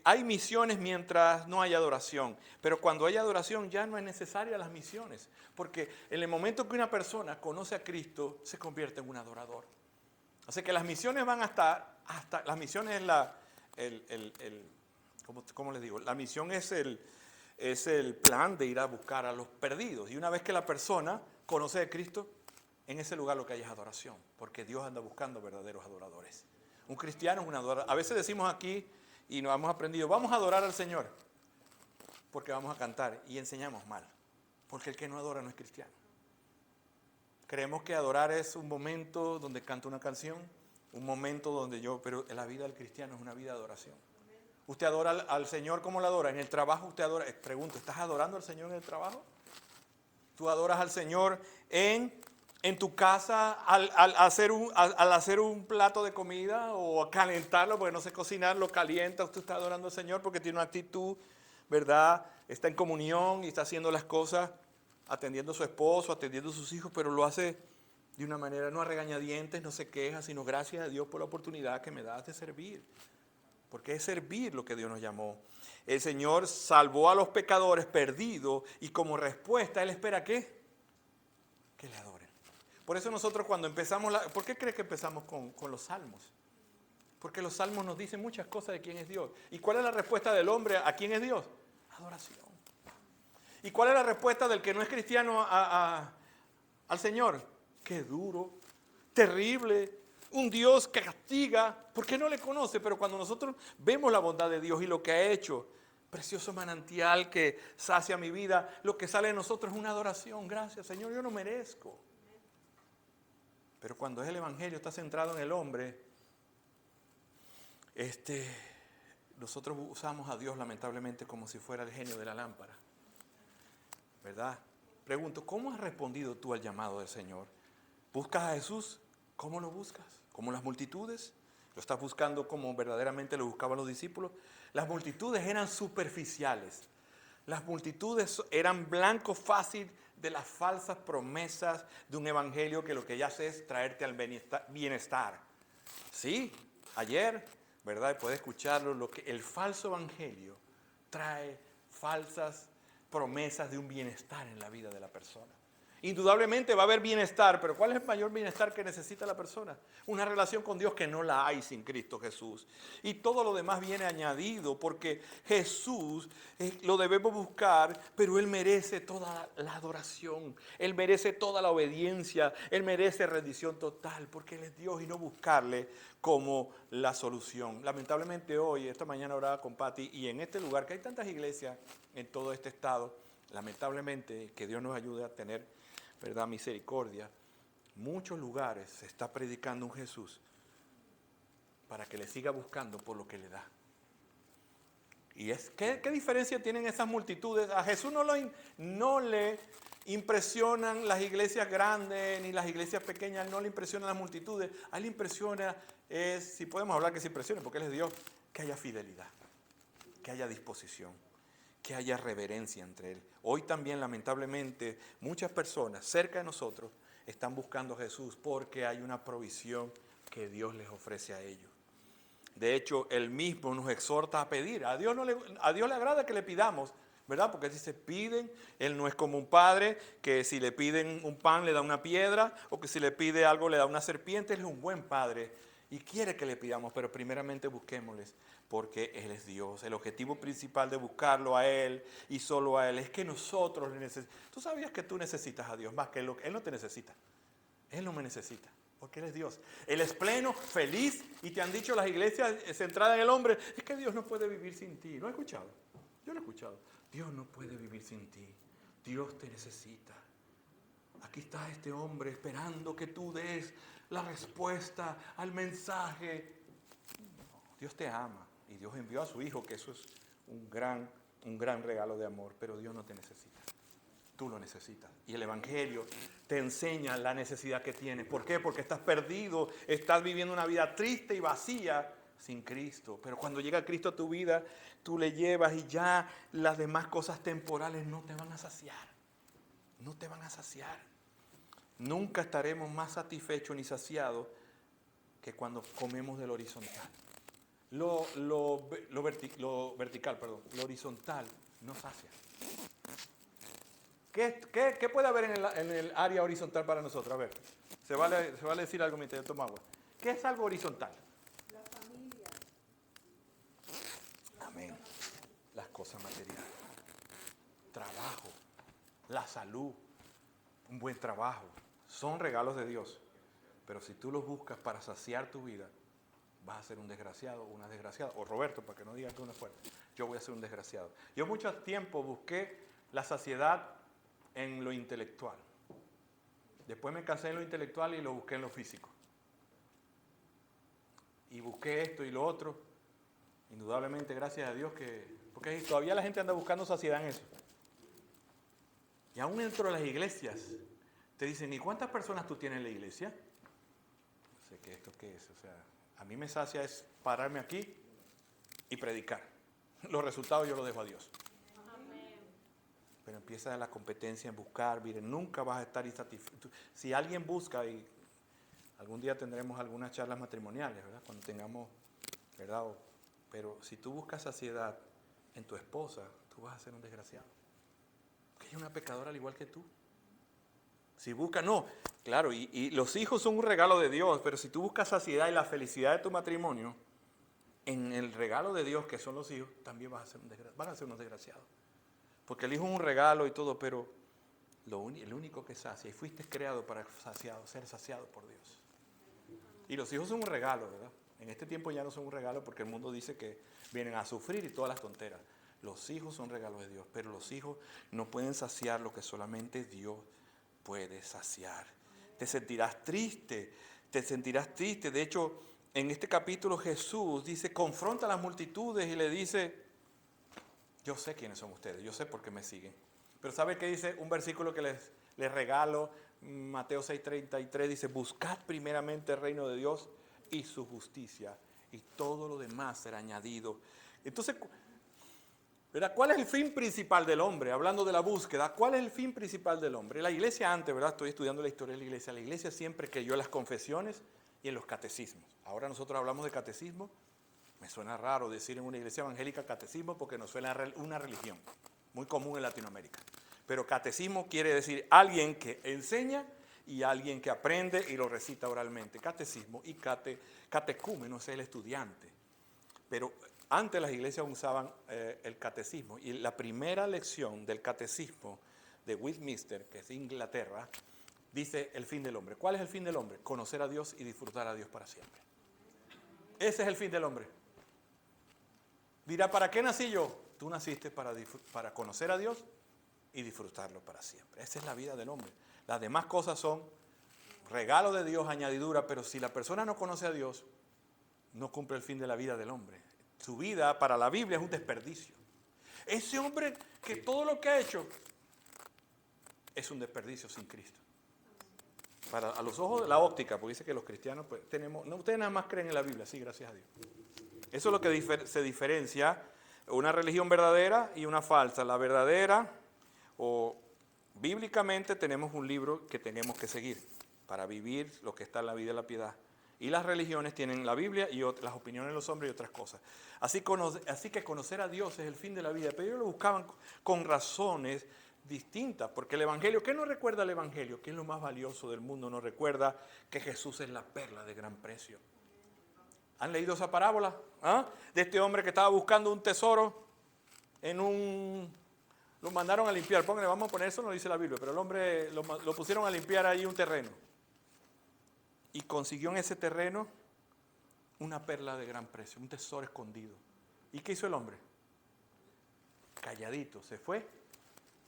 Hay misiones mientras no hay adoración, pero cuando hay adoración ya no es necesaria las misiones, porque en el momento que una persona conoce a Cristo, se convierte en un adorador. Así que las misiones van a estar, hasta las misiones es ¿cómo les digo? La misión es el plan de ir a buscar a los perdidos. Y una vez que la persona conoce a Cristo, en ese lugar lo que hay es adoración, porque Dios anda buscando verdaderos adoradores. Un cristiano es un adorador. A veces decimos aquí, y nos hemos aprendido, vamos a adorar al Señor, porque vamos a cantar, y enseñamos mal, porque el que no adora no es cristiano. Creemos que adorar es un momento donde canto una canción, un momento donde pero la vida del cristiano es una vida de adoración. ¿Usted adora al Señor como lo adora? En el trabajo usted adora. Pregunto, ¿estás adorando al Señor en el trabajo? ¿Tú adoras al Señor en tu casa al hacer un plato de comida o a calentarlo porque no sé cocinar, lo calienta? Usted está adorando al Señor porque tiene una actitud, ¿verdad? Está en comunión y está haciendo las cosas, atendiendo a su esposo, atendiendo a sus hijos, pero lo hace de una manera no a regañadientes, no se queja, sino gracias a Dios por la oportunidad que me das de servir. Porque es servir lo que Dios nos llamó. El Señor salvó a los pecadores perdidos y como respuesta Él espera ¿qué? Que le adoren. Por eso nosotros cuando empezamos, ¿por qué crees que empezamos con los salmos? Porque los salmos nos dicen muchas cosas de quién es Dios. ¿Y cuál es la respuesta del hombre a quién es Dios? Adoración. ¿Y cuál es la respuesta del que no es cristiano al Señor? Qué duro, terrible. Un Dios que castiga, porque no le conoce, pero cuando nosotros vemos la bondad de Dios y lo que ha hecho, precioso manantial que sacia mi vida, lo que sale de nosotros es una adoración. Gracias, Señor, yo no merezco. Pero cuando es el Evangelio, está centrado en el hombre, nosotros usamos a Dios lamentablemente como si fuera el genio de la lámpara, ¿verdad? Pregunto, ¿cómo has respondido tú al llamado del Señor? ¿Buscas a Jesús? ¿Cómo lo buscas? ¿Como las multitudes? ¿Lo estás buscando como verdaderamente lo buscaban los discípulos? Las multitudes eran superficiales. Las multitudes eran blanco fácil de las falsas promesas de un evangelio que lo que ya hace es traerte al bienestar. Sí, ayer, ¿verdad? Puedes escucharlo, lo que el falso evangelio trae falsas promesas de un bienestar en la vida de la persona. Indudablemente va a haber bienestar, pero ¿cuál es el mayor bienestar que necesita la persona? Una relación con Dios que no la hay sin Cristo Jesús. Y todo lo demás viene añadido porque Jesús lo debemos buscar, pero Él merece toda la adoración, Él merece toda la obediencia, Él merece rendición total porque Él es Dios y no buscarle como la solución. Lamentablemente hoy, esta mañana oraba con Patti y en este lugar, que hay tantas iglesias en todo este estado, lamentablemente que Dios nos ayude a tener, ¿verdad?, misericordia. Muchos lugares se está predicando un Jesús para que le siga buscando por lo que le da. Y ¿qué diferencia tienen esas multitudes? A Jesús no le impresionan las iglesias grandes ni las iglesias pequeñas, no le impresionan las multitudes. A Él le impresiona, si podemos hablar que se impresione, porque Él es Dios, que haya fidelidad, que haya disposición, que haya reverencia entre Él. Hoy también, lamentablemente, muchas personas cerca de nosotros están buscando a Jesús porque hay una provisión que Dios les ofrece a ellos. De hecho, Él mismo nos exhorta a pedir. A Dios le agrada que le pidamos, ¿verdad? Porque Él dice, piden. Él no es como un padre que si le piden un pan le da una piedra o que si le pide algo le da una serpiente. Él es un buen padre y quiere que le pidamos, pero primeramente busquémosles porque Él es Dios. El objetivo principal de buscarlo a Él y solo a Él es que nosotros le necesitamos. ¿Tú sabías que tú necesitas a Dios más que Él no te necesita? Él no me necesita. Porque Él es Dios. Él es pleno, feliz, y te han dicho las iglesias centradas en el hombre, es que Dios no puede vivir sin ti. ¿Lo has escuchado? Yo lo he escuchado. Dios no puede vivir sin ti. Dios te necesita. Aquí está este hombre esperando que tú des la respuesta al mensaje. Dios te ama y Dios envió a su Hijo, que eso es un gran regalo de amor, pero Dios no te necesita. Tú lo necesitas. Y el Evangelio te enseña la necesidad que tienes. ¿Por qué? Porque estás perdido, estás viviendo una vida triste y vacía sin Cristo. Pero cuando llega Cristo a tu vida, tú le llevas y ya las demás cosas temporales no te van a saciar. No te van a saciar. Nunca estaremos más satisfechos ni saciados que cuando comemos del horizontal. Lo vertical, perdón, lo horizontal no sacia. ¿Qué puede haber en el área horizontal para nosotros? A ver, se vale decir algo mientras yo tomo agua. ¿Qué es algo horizontal? La familia. Amén. Las cosas materiales. Trabajo, la salud, un buen trabajo, son regalos de Dios. Pero si tú los buscas para saciar tu vida, vas a ser un desgraciado o una desgraciada. O Roberto, para que no digan que uno es fuerte. Yo voy a ser un desgraciado. Yo mucho tiempo busqué la saciedad en lo intelectual. Después me cansé en lo intelectual y lo busqué en lo físico. Y busqué esto y lo otro. Indudablemente, gracias a Dios porque todavía la gente anda buscando saciedad en eso. Y aún dentro de las iglesias te dicen, ¿y cuántas personas tú tienes en la iglesia? No sé qué esto qué es. O sea, a mí me sacia es pararme aquí y predicar. Los resultados yo los dejo a Dios. Amén. Pero empieza la competencia en buscar, miren, nunca vas a estar insatisfecho. Si alguien busca, y algún día tendremos algunas charlas matrimoniales, ¿verdad? Cuando tengamos, ¿verdad? Pero si tú buscas saciedad en tu esposa, tú vas a ser un desgraciado. Porque ella es una pecadora al igual que tú. Si buscas, no, claro, y los hijos son un regalo de Dios, pero si tú buscas saciedad y la felicidad de tu matrimonio, en el regalo de Dios que son los hijos, también van a ser unos desgraciados. Porque el hijo es un regalo y todo, pero el único que sacia, y fuiste creado para ser saciado por Dios. Y los hijos son un regalo, ¿verdad? En este tiempo ya no son un regalo porque el mundo dice que vienen a sufrir y todas las tonteras. Los hijos son regalos de Dios, pero los hijos no pueden saciar lo que solamente Dios puede saciar. Te sentirás triste. De hecho, en este capítulo Jesús dice, confronta a las multitudes y le dice, yo sé quiénes son ustedes, yo sé por qué me siguen. Pero ¿sabe qué dice? Un versículo que les regalo, Mateo 6:33, dice, buscad primeramente el reino de Dios y su justicia, y todo lo demás será añadido. Entonces, ¿verdad? ¿Cuál es el fin principal del hombre? Hablando de la búsqueda, ¿cuál es el fin principal del hombre? La iglesia antes, ¿verdad? Estoy estudiando la historia de la iglesia siempre creyó en las confesiones y en los catecismos. Ahora nosotros hablamos de catecismo. Me suena raro decir en una iglesia evangélica catecismo porque nos suena una religión, muy común en Latinoamérica. Pero catecismo quiere decir alguien que enseña y alguien que aprende y lo recita oralmente. Catecismo y catecúmeno es el estudiante. Pero antes las iglesias usaban el catecismo y la primera lección del catecismo de Westminster, que es Inglaterra, dice el fin del hombre. ¿Cuál es el fin del hombre? Conocer a Dios y disfrutar a Dios para siempre. Ese es el fin del hombre. Dirá, ¿para qué nací yo? Tú naciste para conocer a Dios y disfrutarlo para siempre. Esa es la vida del hombre. Las demás cosas son regalo de Dios, añadidura, pero si la persona no conoce a Dios, no cumple el fin de la vida del hombre. Su vida para la Biblia es un desperdicio. Ese hombre que todo lo que ha hecho es un desperdicio sin Cristo. A los ojos de la óptica, porque dice que los cristianos pues, no, ustedes nada más creen en la Biblia, sí, gracias a Dios. Eso es lo que se diferencia una religión verdadera y una falsa. La verdadera, o bíblicamente tenemos un libro que tenemos que seguir para vivir lo que está en la vida y la piedad. Y las religiones tienen la Biblia y las opiniones de los hombres y otras cosas. Así que conocer a Dios es el fin de la vida. Pero ellos lo buscaban con razones distintas. Porque el Evangelio, ¿qué nos recuerda el Evangelio? ¿Qué es lo más valioso del mundo? Nos recuerda que Jesús es la perla de gran precio. ¿Han leído esa parábola? ¿Ah? De este hombre que estaba buscando un tesoro lo mandaron a limpiar. Pónganle, vamos a poner eso, no dice la Biblia, pero el hombre lo pusieron a limpiar ahí un terreno. Y consiguió en ese terreno una perla de gran precio, un tesoro escondido. ¿Y qué hizo el hombre? Calladito, se fue,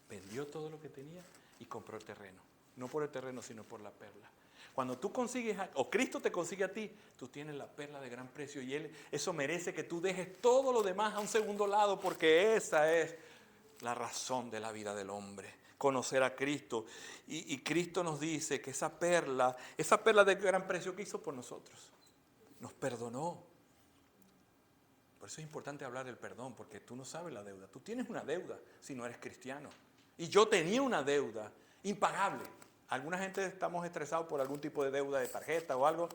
vendió todo lo que tenía y compró el terreno. No por el terreno, sino por la perla. Cuando tú consigues, o Cristo te consigue a ti, tú tienes la perla de gran precio y eso merece que tú dejes todo lo demás a un segundo lado porque esa es la razón de la vida del hombre. Conocer a Cristo. Y Cristo nos dice que esa perla de gran precio que hizo por nosotros, nos perdonó. Por eso es importante hablar del perdón, porque tú no sabes la deuda. Tú tienes una deuda si no eres cristiano. Y yo tenía una deuda impagable. Alguna gente estamos estresados por algún tipo de deuda de tarjeta o algo.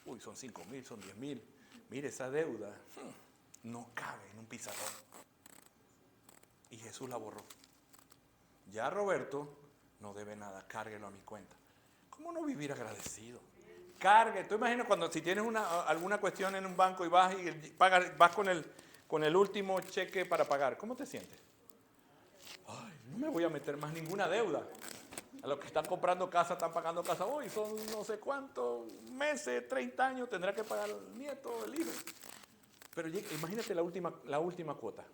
Uy, son 5,000, son 10,000. Mire, esa deuda no cabe en un pizarrón. Y Jesús la borró. Ya Roberto no debe nada, cárguelo a mi cuenta. ¿Cómo no vivir agradecido? Cargue. Tú imaginas cuando si tienes alguna cuestión en un banco y vas vas con el último cheque para pagar, ¿cómo te sientes? Ay, no me voy a meter más ninguna deuda. A los que están comprando casa, están pagando casa hoy, son no sé cuántos meses, 30 años, tendrá que pagar el nieto, el hijo. Pero imagínate la última cuota.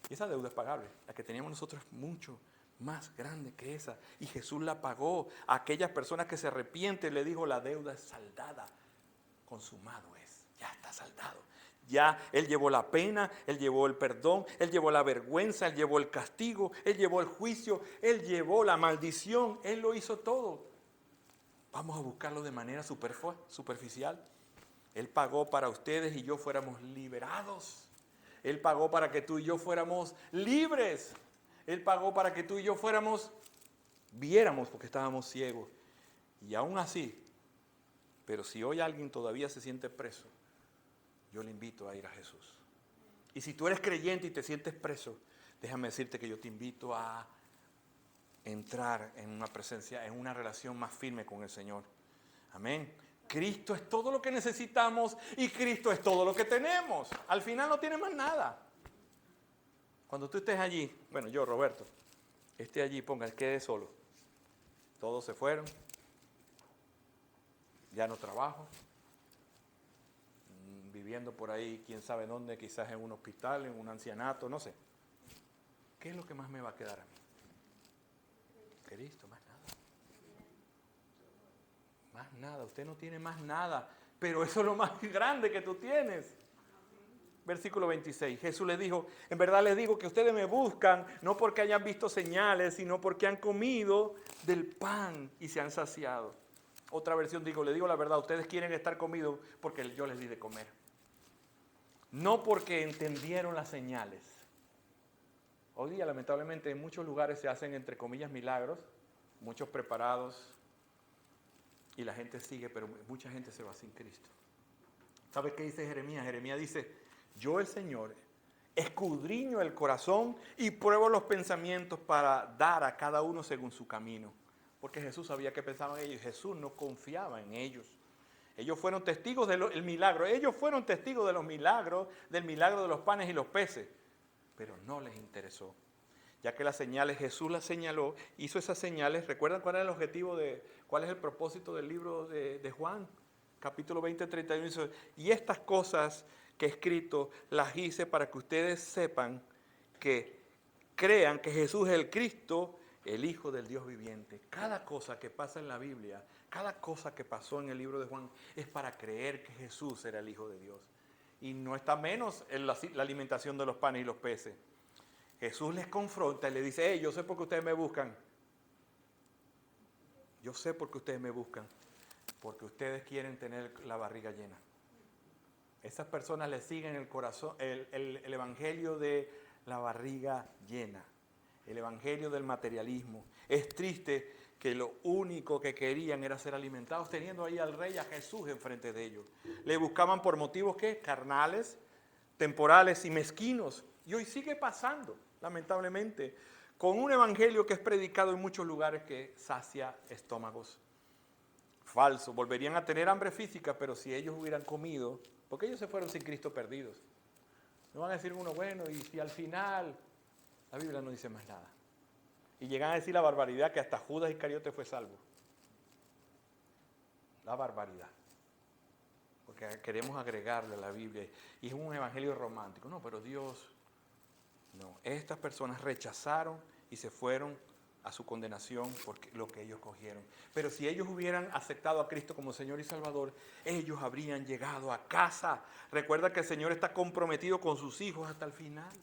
Y esa deuda es pagable. La que teníamos nosotros es mucho más grande que esa. Y Jesús la pagó. A aquellas personas que se arrepienten, le dijo, la deuda es saldada. Consumado es. Ya está saldado. Ya Él llevó la pena, Él llevó el perdón, Él llevó la vergüenza, Él llevó el castigo, Él llevó el juicio, Él llevó la maldición. Él lo hizo todo. Vamos a buscarlo de manera superficial. Él pagó para ustedes y yo fuéramos liberados. Él pagó para que tú y yo fuéramos libres. Él pagó para que tú y yo viéramos porque estábamos ciegos. Y aún así, pero si hoy alguien todavía se siente preso, yo le invito a ir a Jesús. Y si tú eres creyente y te sientes preso, déjame decirte que yo te invito a entrar en una presencia, en una relación más firme con el Señor. Amén. Cristo es todo lo que necesitamos y Cristo es todo lo que tenemos. Al final no tiene más nada. Cuando tú estés allí, bueno, yo, Roberto, esté allí, quede solo. Todos se fueron. Ya no trabajo. Viviendo por ahí, quién sabe dónde, quizás en un hospital, en un ancianato, no sé. ¿Qué es lo que más me va a quedar a mí? Cristo, más nada. Más nada, usted no tiene más nada, pero eso es lo más grande que tú tienes. Versículo 26, Jesús les dijo, en verdad les digo que ustedes me buscan, no porque hayan visto señales, sino porque han comido del pan y se han saciado. Otra versión le digo la verdad, ustedes quieren estar comidos porque yo les di de comer. No porque entendieron las señales. Hoy día, lamentablemente, en muchos lugares se hacen, entre comillas, milagros, muchos preparados, y la gente sigue, pero mucha gente se va sin Cristo. ¿Sabes qué dice Jeremías? Jeremías dice, yo el Señor escudriño el corazón y pruebo los pensamientos para dar a cada uno según su camino. Porque Jesús sabía qué pensaban ellos. Jesús no confiaba en ellos. Ellos fueron testigos del milagro. Ellos fueron testigos de los milagros, del milagro de los panes y los peces. Pero no les interesó. Ya que las señales, Jesús las señaló, hizo esas señales. ¿Recuerdan cuál era el objetivo cuál es el propósito del libro de Juan? Capítulo 20, 31. Dice, y estas cosas que he escrito las hice para que ustedes sepan que crean que Jesús es el Cristo, el Hijo del Dios viviente. Cada cosa que pasa en la Biblia, cada cosa que pasó en el libro de Juan es para creer que Jesús era el Hijo de Dios. Y no está menos en la alimentación de los panes y los peces. Jesús les confronta y le dice, hey, yo sé por qué ustedes me buscan. Yo sé por qué ustedes me buscan. Porque ustedes quieren tener la barriga llena. Esas personas le siguen el corazón, el evangelio de la barriga llena. El evangelio del materialismo. Es triste que lo único que querían era ser alimentados, teniendo ahí al Rey, a Jesús enfrente de ellos. Le buscaban por motivos, ¿qué? Carnales, temporales y mezquinos. Y hoy sigue pasando, lamentablemente, con un evangelio que es predicado en muchos lugares que sacia estómagos. Falso. Volverían a tener hambre física, pero si ellos hubieran comido, porque ellos se fueron sin Cristo perdidos. No van a decir uno, bueno, y si al final, la Biblia no dice más nada. Y llegan a decir la barbaridad que hasta Judas Iscariote fue salvo. La barbaridad. Porque queremos agregarle a la Biblia. Y es un evangelio romántico. No, pero Dios, no. Estas personas rechazaron y se fueron a su condenación por lo que ellos cogieron. Pero si ellos hubieran aceptado a Cristo como Señor y Salvador, ellos habrían llegado a casa. Recuerda que el Señor está comprometido con sus hijos hasta el final.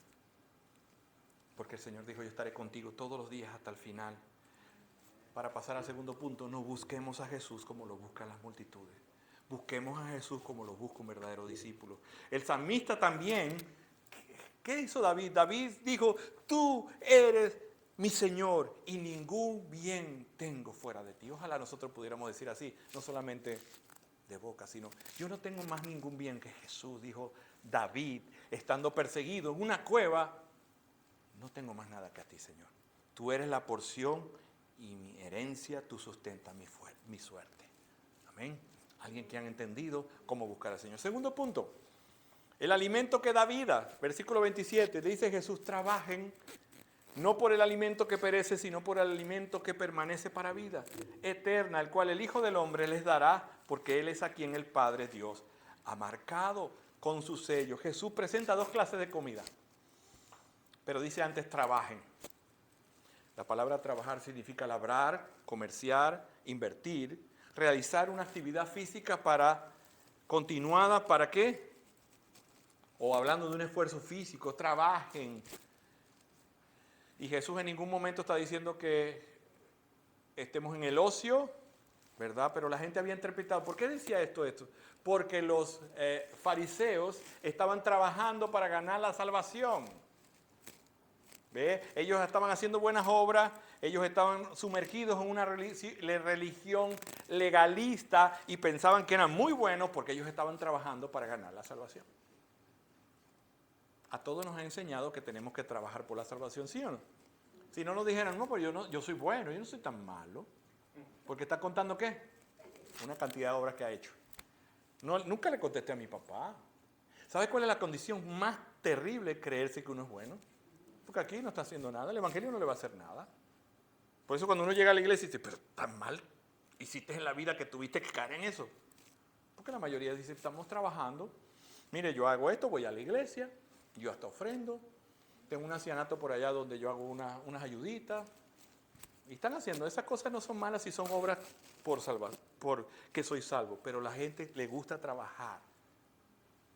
Porque el Señor dijo, yo estaré contigo todos los días hasta el final. Para pasar al segundo punto, no busquemos a Jesús como lo buscan las multitudes. Busquemos a Jesús como lo busca un verdadero discípulo. El salmista también, ¿qué hizo David? David dijo, tú eres mi Señor, y ningún bien tengo fuera de ti. Ojalá nosotros pudiéramos decir así, no solamente de boca, sino yo no tengo más ningún bien que Jesús, dijo David, estando perseguido en una cueva, no tengo más nada que a ti, Señor. Tú eres la porción y mi herencia, tú sustentas mi suerte. Amén. Alguien que han entendido cómo buscar al Señor. Segundo punto, el alimento que da vida. Versículo 27, dice Jesús, trabajen no por el alimento que perece, sino por el alimento que permanece para vida eterna, el cual el Hijo del Hombre les dará, porque Él es a quien el Padre Dios ha marcado con su sello. Jesús presenta dos clases de comida, pero dice antes trabajen. La palabra trabajar significa labrar, comerciar, invertir, realizar una actividad física continuada, ¿para qué? O hablando de un esfuerzo físico, trabajen. Y Jesús en ningún momento está diciendo que estemos en el ocio, ¿verdad? Pero la gente había interpretado, ¿por qué decía esto? Porque los fariseos estaban trabajando para ganar la salvación. ¿Ve? Ellos estaban haciendo buenas obras, ellos estaban sumergidos en una religión legalista y pensaban que eran muy buenos porque ellos estaban trabajando para ganar la salvación. A todos nos ha enseñado que tenemos que trabajar por la salvación, ¿sí o no? Si no nos dijeran, no, pues yo soy bueno, yo no soy tan malo. Porque está contando ¿qué? Una cantidad de obras que ha hecho. No, nunca le contesté a mi papá. ¿Sabes cuál es la condición más terrible? Creerse que uno es bueno. Porque aquí no está haciendo nada, el evangelio no le va a hacer nada. Por eso cuando uno llega a la iglesia dice, pero tan mal hiciste en la vida que tuviste que caer en eso. Porque la mayoría dice, estamos trabajando. Mire, yo hago esto, voy a la iglesia, yo hasta ofrendo. Tengo un ancianato por allá donde yo hago unas ayuditas. Y están haciendo, esas cosas no son malas si son obras por salvar, porque soy salvo. Pero a la gente le gusta trabajar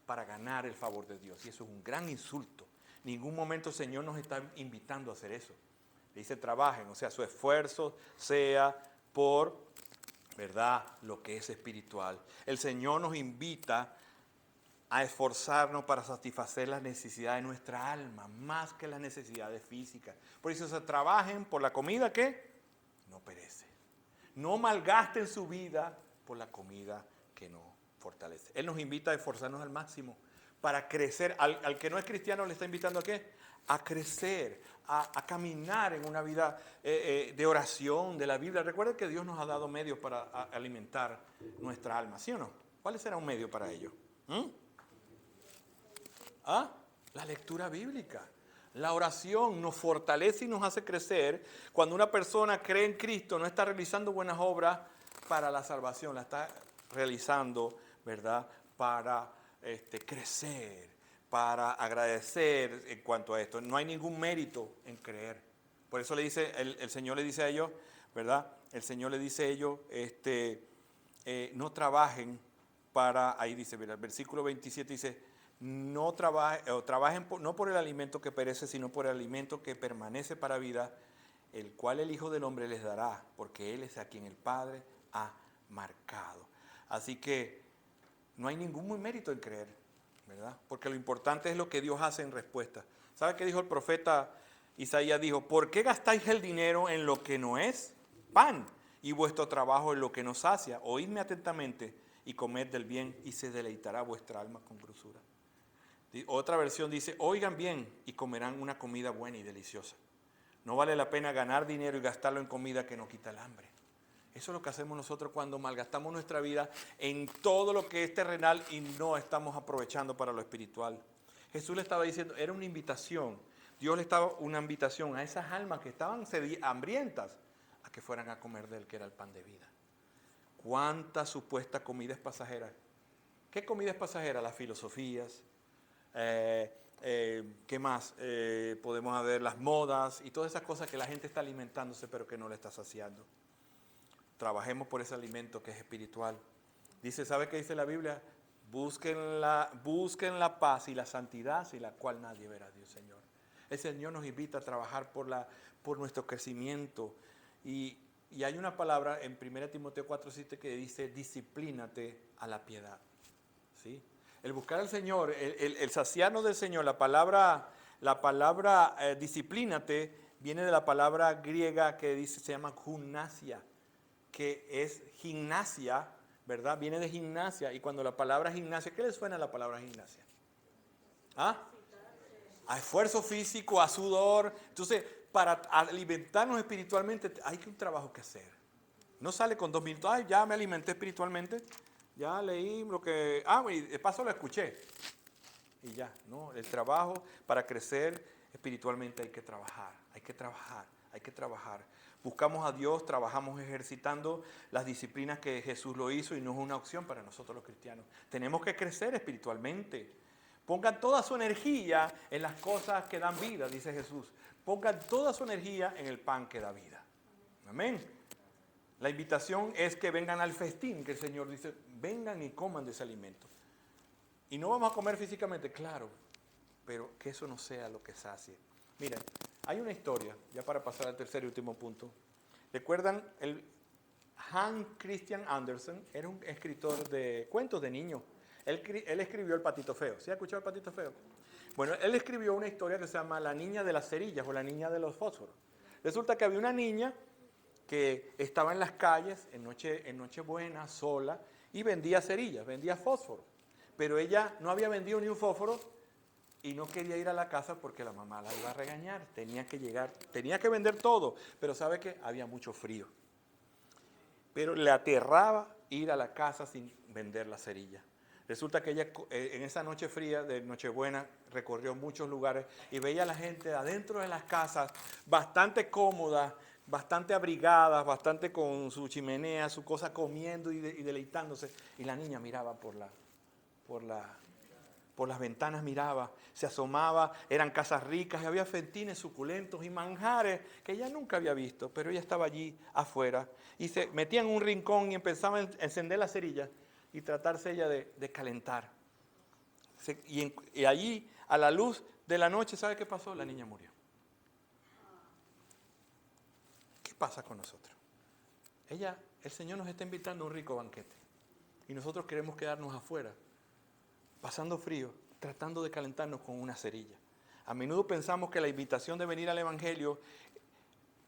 para ganar el favor de Dios. Y eso es un gran insulto. En ningún momento el Señor nos está invitando a hacer eso. Le dice trabajen, o sea, su esfuerzo sea por, ¿verdad?, lo que es espiritual. El Señor nos invita a esforzarnos para satisfacer las necesidades de nuestra alma, más que las necesidades físicas. Por eso se trabajen por la comida que no perece. No malgasten su vida por la comida que no fortalece. Él nos invita a esforzarnos al máximo para crecer. Al que no es cristiano le está invitando ¿a qué? A crecer, a caminar en una vida de oración, de la Biblia. Recuerden que Dios nos ha dado medios para alimentar nuestra alma, ¿sí o no? ¿Cuál será un medio para ello? La lectura bíblica. La oración nos fortalece y nos hace crecer. Cuando una persona cree en Cristo, no está realizando buenas obras para la salvación, la está realizando, ¿verdad?, para crecer, para agradecer en cuanto a esto. No hay ningún mérito en creer. Por eso le dice, el Señor le dice a ellos, ¿verdad? El Señor le dice a ellos, no trabajen para, ahí dice, mira, el versículo 27 dice, no trabajen no por el alimento que perece, sino por el alimento que permanece para vida, el cual el Hijo del Hombre les dará, porque Él es a quien el Padre ha marcado. Así que no hay ningún mérito en creer, ¿verdad? Porque lo importante es lo que Dios hace en respuesta. ¿Sabe qué dijo el profeta Isaías? Dijo, ¿por qué gastáis el dinero en lo que no es pan y vuestro trabajo en lo que no sacia? Oídme atentamente y comed del bien y se deleitará vuestra alma con grosura. Otra versión dice, oigan bien y comerán una comida buena y deliciosa. No vale la pena ganar dinero y gastarlo en comida que no quita el hambre. Eso es lo que hacemos nosotros cuando malgastamos nuestra vida en todo lo que es terrenal y no estamos aprovechando para lo espiritual. Jesús le estaba diciendo, era una invitación. Dios le estaba una invitación a esas almas que estaban hambrientas a que fueran a comer de él, que era el pan de vida. ¿Cuánta supuesta comida es pasajera? ¿Qué comida es pasajera? Las filosofías. ¿Qué más? Podemos ver las modas y todas esas cosas que la gente está alimentándose pero que no le está saciando. Trabajemos por ese alimento que es espiritual. Dice, ¿sabe qué dice la Biblia? Busquen la paz y la santidad sin la cual nadie verá a Dios, Señor. El Señor nos invita a trabajar por nuestro crecimiento. Y hay una palabra en 1 Timoteo 4:7 que dice, disciplínate a la piedad. ¿Sí? El buscar al Señor, el saciarnos del Señor, la palabra disciplínate viene de la palabra griega que dice, se llama gimnasia, que es gimnasia, ¿verdad? Viene de gimnasia, y cuando la palabra gimnasia, ¿qué le suena a la palabra gimnasia? ¿Ah? A esfuerzo físico, a sudor. Entonces, para alimentarnos espiritualmente hay un trabajo que hacer. No sale con 2 minutos, ay, ya me alimenté espiritualmente, ya leí lo que, y de paso lo escuché. Y ya, ¿no? El trabajo para crecer espiritualmente hay que trabajar, hay que trabajar, hay que trabajar. Buscamos a Dios, trabajamos ejercitando las disciplinas que Jesús lo hizo y no es una opción para nosotros los cristianos. Tenemos que crecer espiritualmente. Pongan toda su energía en las cosas que dan vida, dice Jesús. Pongan toda su energía en el pan que da vida. Amén. La invitación es que vengan al festín, que el Señor dice, vengan y coman de ese alimento. Y no vamos a comer físicamente, claro, pero que eso no sea lo que sacie. Miren, hay una historia, ya para pasar al tercer y último punto. ¿Recuerdan? Hans Christian Andersen era un escritor de cuentos de niños. Él escribió El Patito Feo. ¿Sí ha escuchado El Patito Feo? Bueno, él escribió una historia que se llama La niña de las cerillas o La niña de los fósforos. Resulta que había una niña que estaba en las calles en Nochebuena, sola, y vendía cerillas, vendía fósforo. Pero ella no había vendido ni un fósforo y no quería ir a la casa porque la mamá la iba a regañar. Tenía que vender todo, pero ¿sabe qué? Había mucho frío. Pero le aterraba ir a la casa sin vender la cerilla. Resulta que ella en esa noche fría de Nochebuena recorrió muchos lugares y veía a la gente adentro de las casas bastante cómoda, bastante abrigadas, bastante con su chimenea, su cosa comiendo y deleitándose. Y la niña miraba por las ventanas, miraba, se asomaba, eran casas ricas y había festines suculentos y manjares que ella nunca había visto, pero ella estaba allí afuera y se metía en un rincón y empezaba a encender la cerilla y tratarse ella de calentar. Y allí, a la luz de la noche, ¿sabe qué pasó? La niña murió. ¿Qué pasa con nosotros? El Señor nos está invitando a un rico banquete y nosotros queremos quedarnos afuera, pasando frío, tratando de calentarnos con una cerilla. A menudo pensamos que la invitación de venir al Evangelio,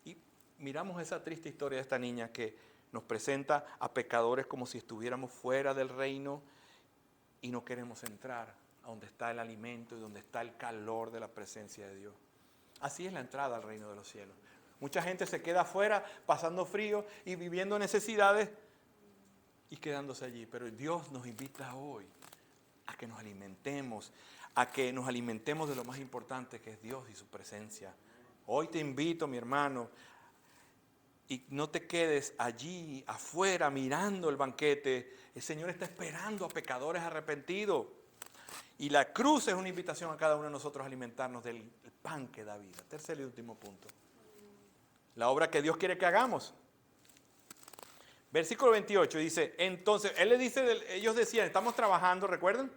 y miramos esa triste historia de esta niña que nos presenta a pecadores como si estuviéramos fuera del reino y no queremos entrar a donde está el alimento y donde está el calor de la presencia de Dios. Así es la entrada al reino de los cielos. Mucha gente se queda afuera pasando frío y viviendo necesidades y quedándose allí, pero Dios nos invita hoy a que nos alimentemos de lo más importante que es Dios y su presencia. Hoy te invito, mi hermano, y no te quedes allí afuera mirando el banquete. El Señor está esperando a pecadores arrepentidos. Y la cruz es una invitación a cada uno de nosotros a alimentarnos del pan que da vida. Tercer y último punto. La obra que Dios quiere que hagamos. Versículo 28 dice, entonces, ellos decían, estamos trabajando, ¿recuerdan?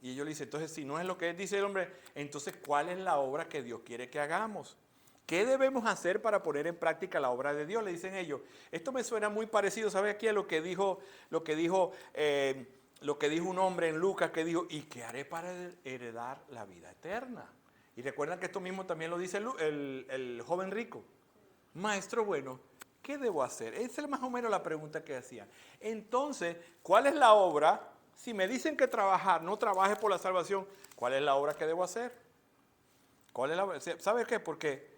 Y ellos le dicen, entonces, si no es lo que dice el hombre, entonces, ¿cuál es la obra que Dios quiere que hagamos? ¿Qué debemos hacer para poner en práctica la obra de Dios? Le dicen ellos. Esto me suena muy parecido, ¿sabe aquí a lo que dijo un hombre en Lucas, que dijo, ¿y qué haré para heredar la vida eterna? Y recuerdan que esto mismo también lo dice el joven rico. Maestro bueno, ¿qué debo hacer? Esa es más o menos la pregunta que hacían. Entonces, ¿cuál es la obra? Si me dicen que no trabaje por la salvación, ¿cuál es la obra que debo hacer? ¿Cuál es la obra? ¿Sabe qué? Porque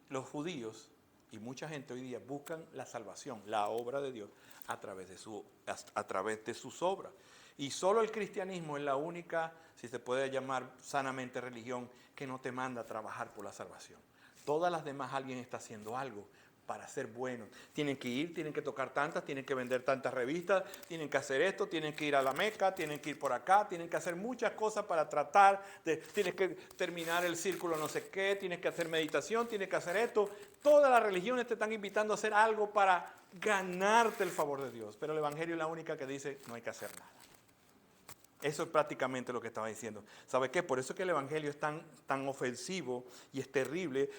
los judíos y mucha gente hoy día buscan la salvación, la obra de Dios, a través de sus obras. Y solo el cristianismo es la única, si se puede llamar sanamente, religión que no te manda a trabajar por la salvación. Todas las demás alguien está haciendo algo para ser bueno. Tienen que ir, tienen que tocar tantas, tienen que vender tantas revistas, tienen que hacer esto, tienen que ir a la Meca, tienen que ir por acá, tienen que hacer muchas cosas para tienes que terminar el círculo no sé qué, tienes que hacer meditación, tienes que hacer esto. Todas las religiones te están invitando a hacer algo para ganarte el favor de Dios. Pero el Evangelio es la única que dice no hay que hacer nada. Eso es prácticamente lo que estaba diciendo. ¿Sabe qué? Por eso es que el Evangelio es tan ofensivo y es terrible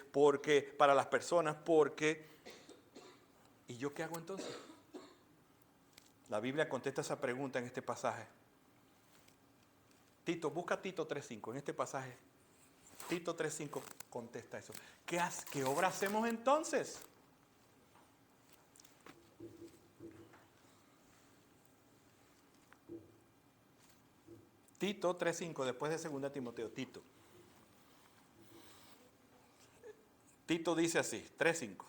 para las personas, ¿y yo qué hago entonces? La Biblia contesta esa pregunta en este pasaje. Busca Tito 3:5, en este pasaje Tito 3:5 contesta eso. ¿Qué obra hacemos entonces? Tito 3:5, después de 2 Timoteo, Tito dice así, 3:5.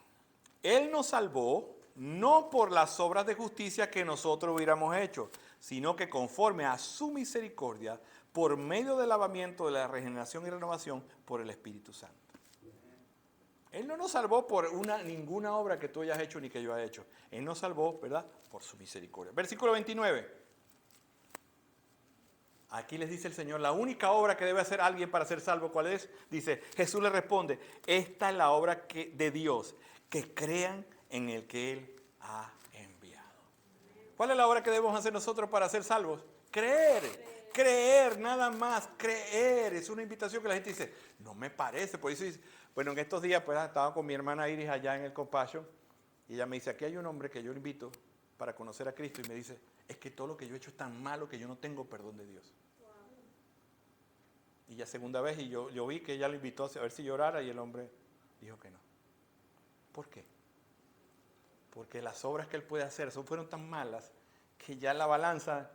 Él nos salvó no por las obras de justicia que nosotros hubiéramos hecho, sino que conforme a su misericordia, por medio del lavamiento de la regeneración y renovación por el Espíritu Santo. Él no nos salvó por ninguna obra que tú hayas hecho ni que yo haya hecho. Él nos salvó, ¿verdad?, por su misericordia. Versículo 29. Aquí les dice el Señor, la única obra que debe hacer alguien para ser salvo, ¿cuál es? Dice, Jesús le responde, esta es la obra de Dios, que crean en el que Él ha enviado. ¿Cuál es la obra que debemos hacer nosotros para ser salvos? Creer, nada más, creer. Es una invitación que la gente dice, no me parece. Por eso, bueno, en estos días pues estaba con mi hermana Iris allá en el Compassion, y ella me dice, aquí hay un hombre que yo invito para conocer a Cristo, y me dice, es que todo lo que yo he hecho es tan malo que yo no tengo perdón de Dios. Y ya segunda vez, y yo vi que ella lo invitó a ver si llorara, y el hombre dijo que no. ¿Por qué? Porque las obras que él puede hacer fueron tan malas que ya en la balanza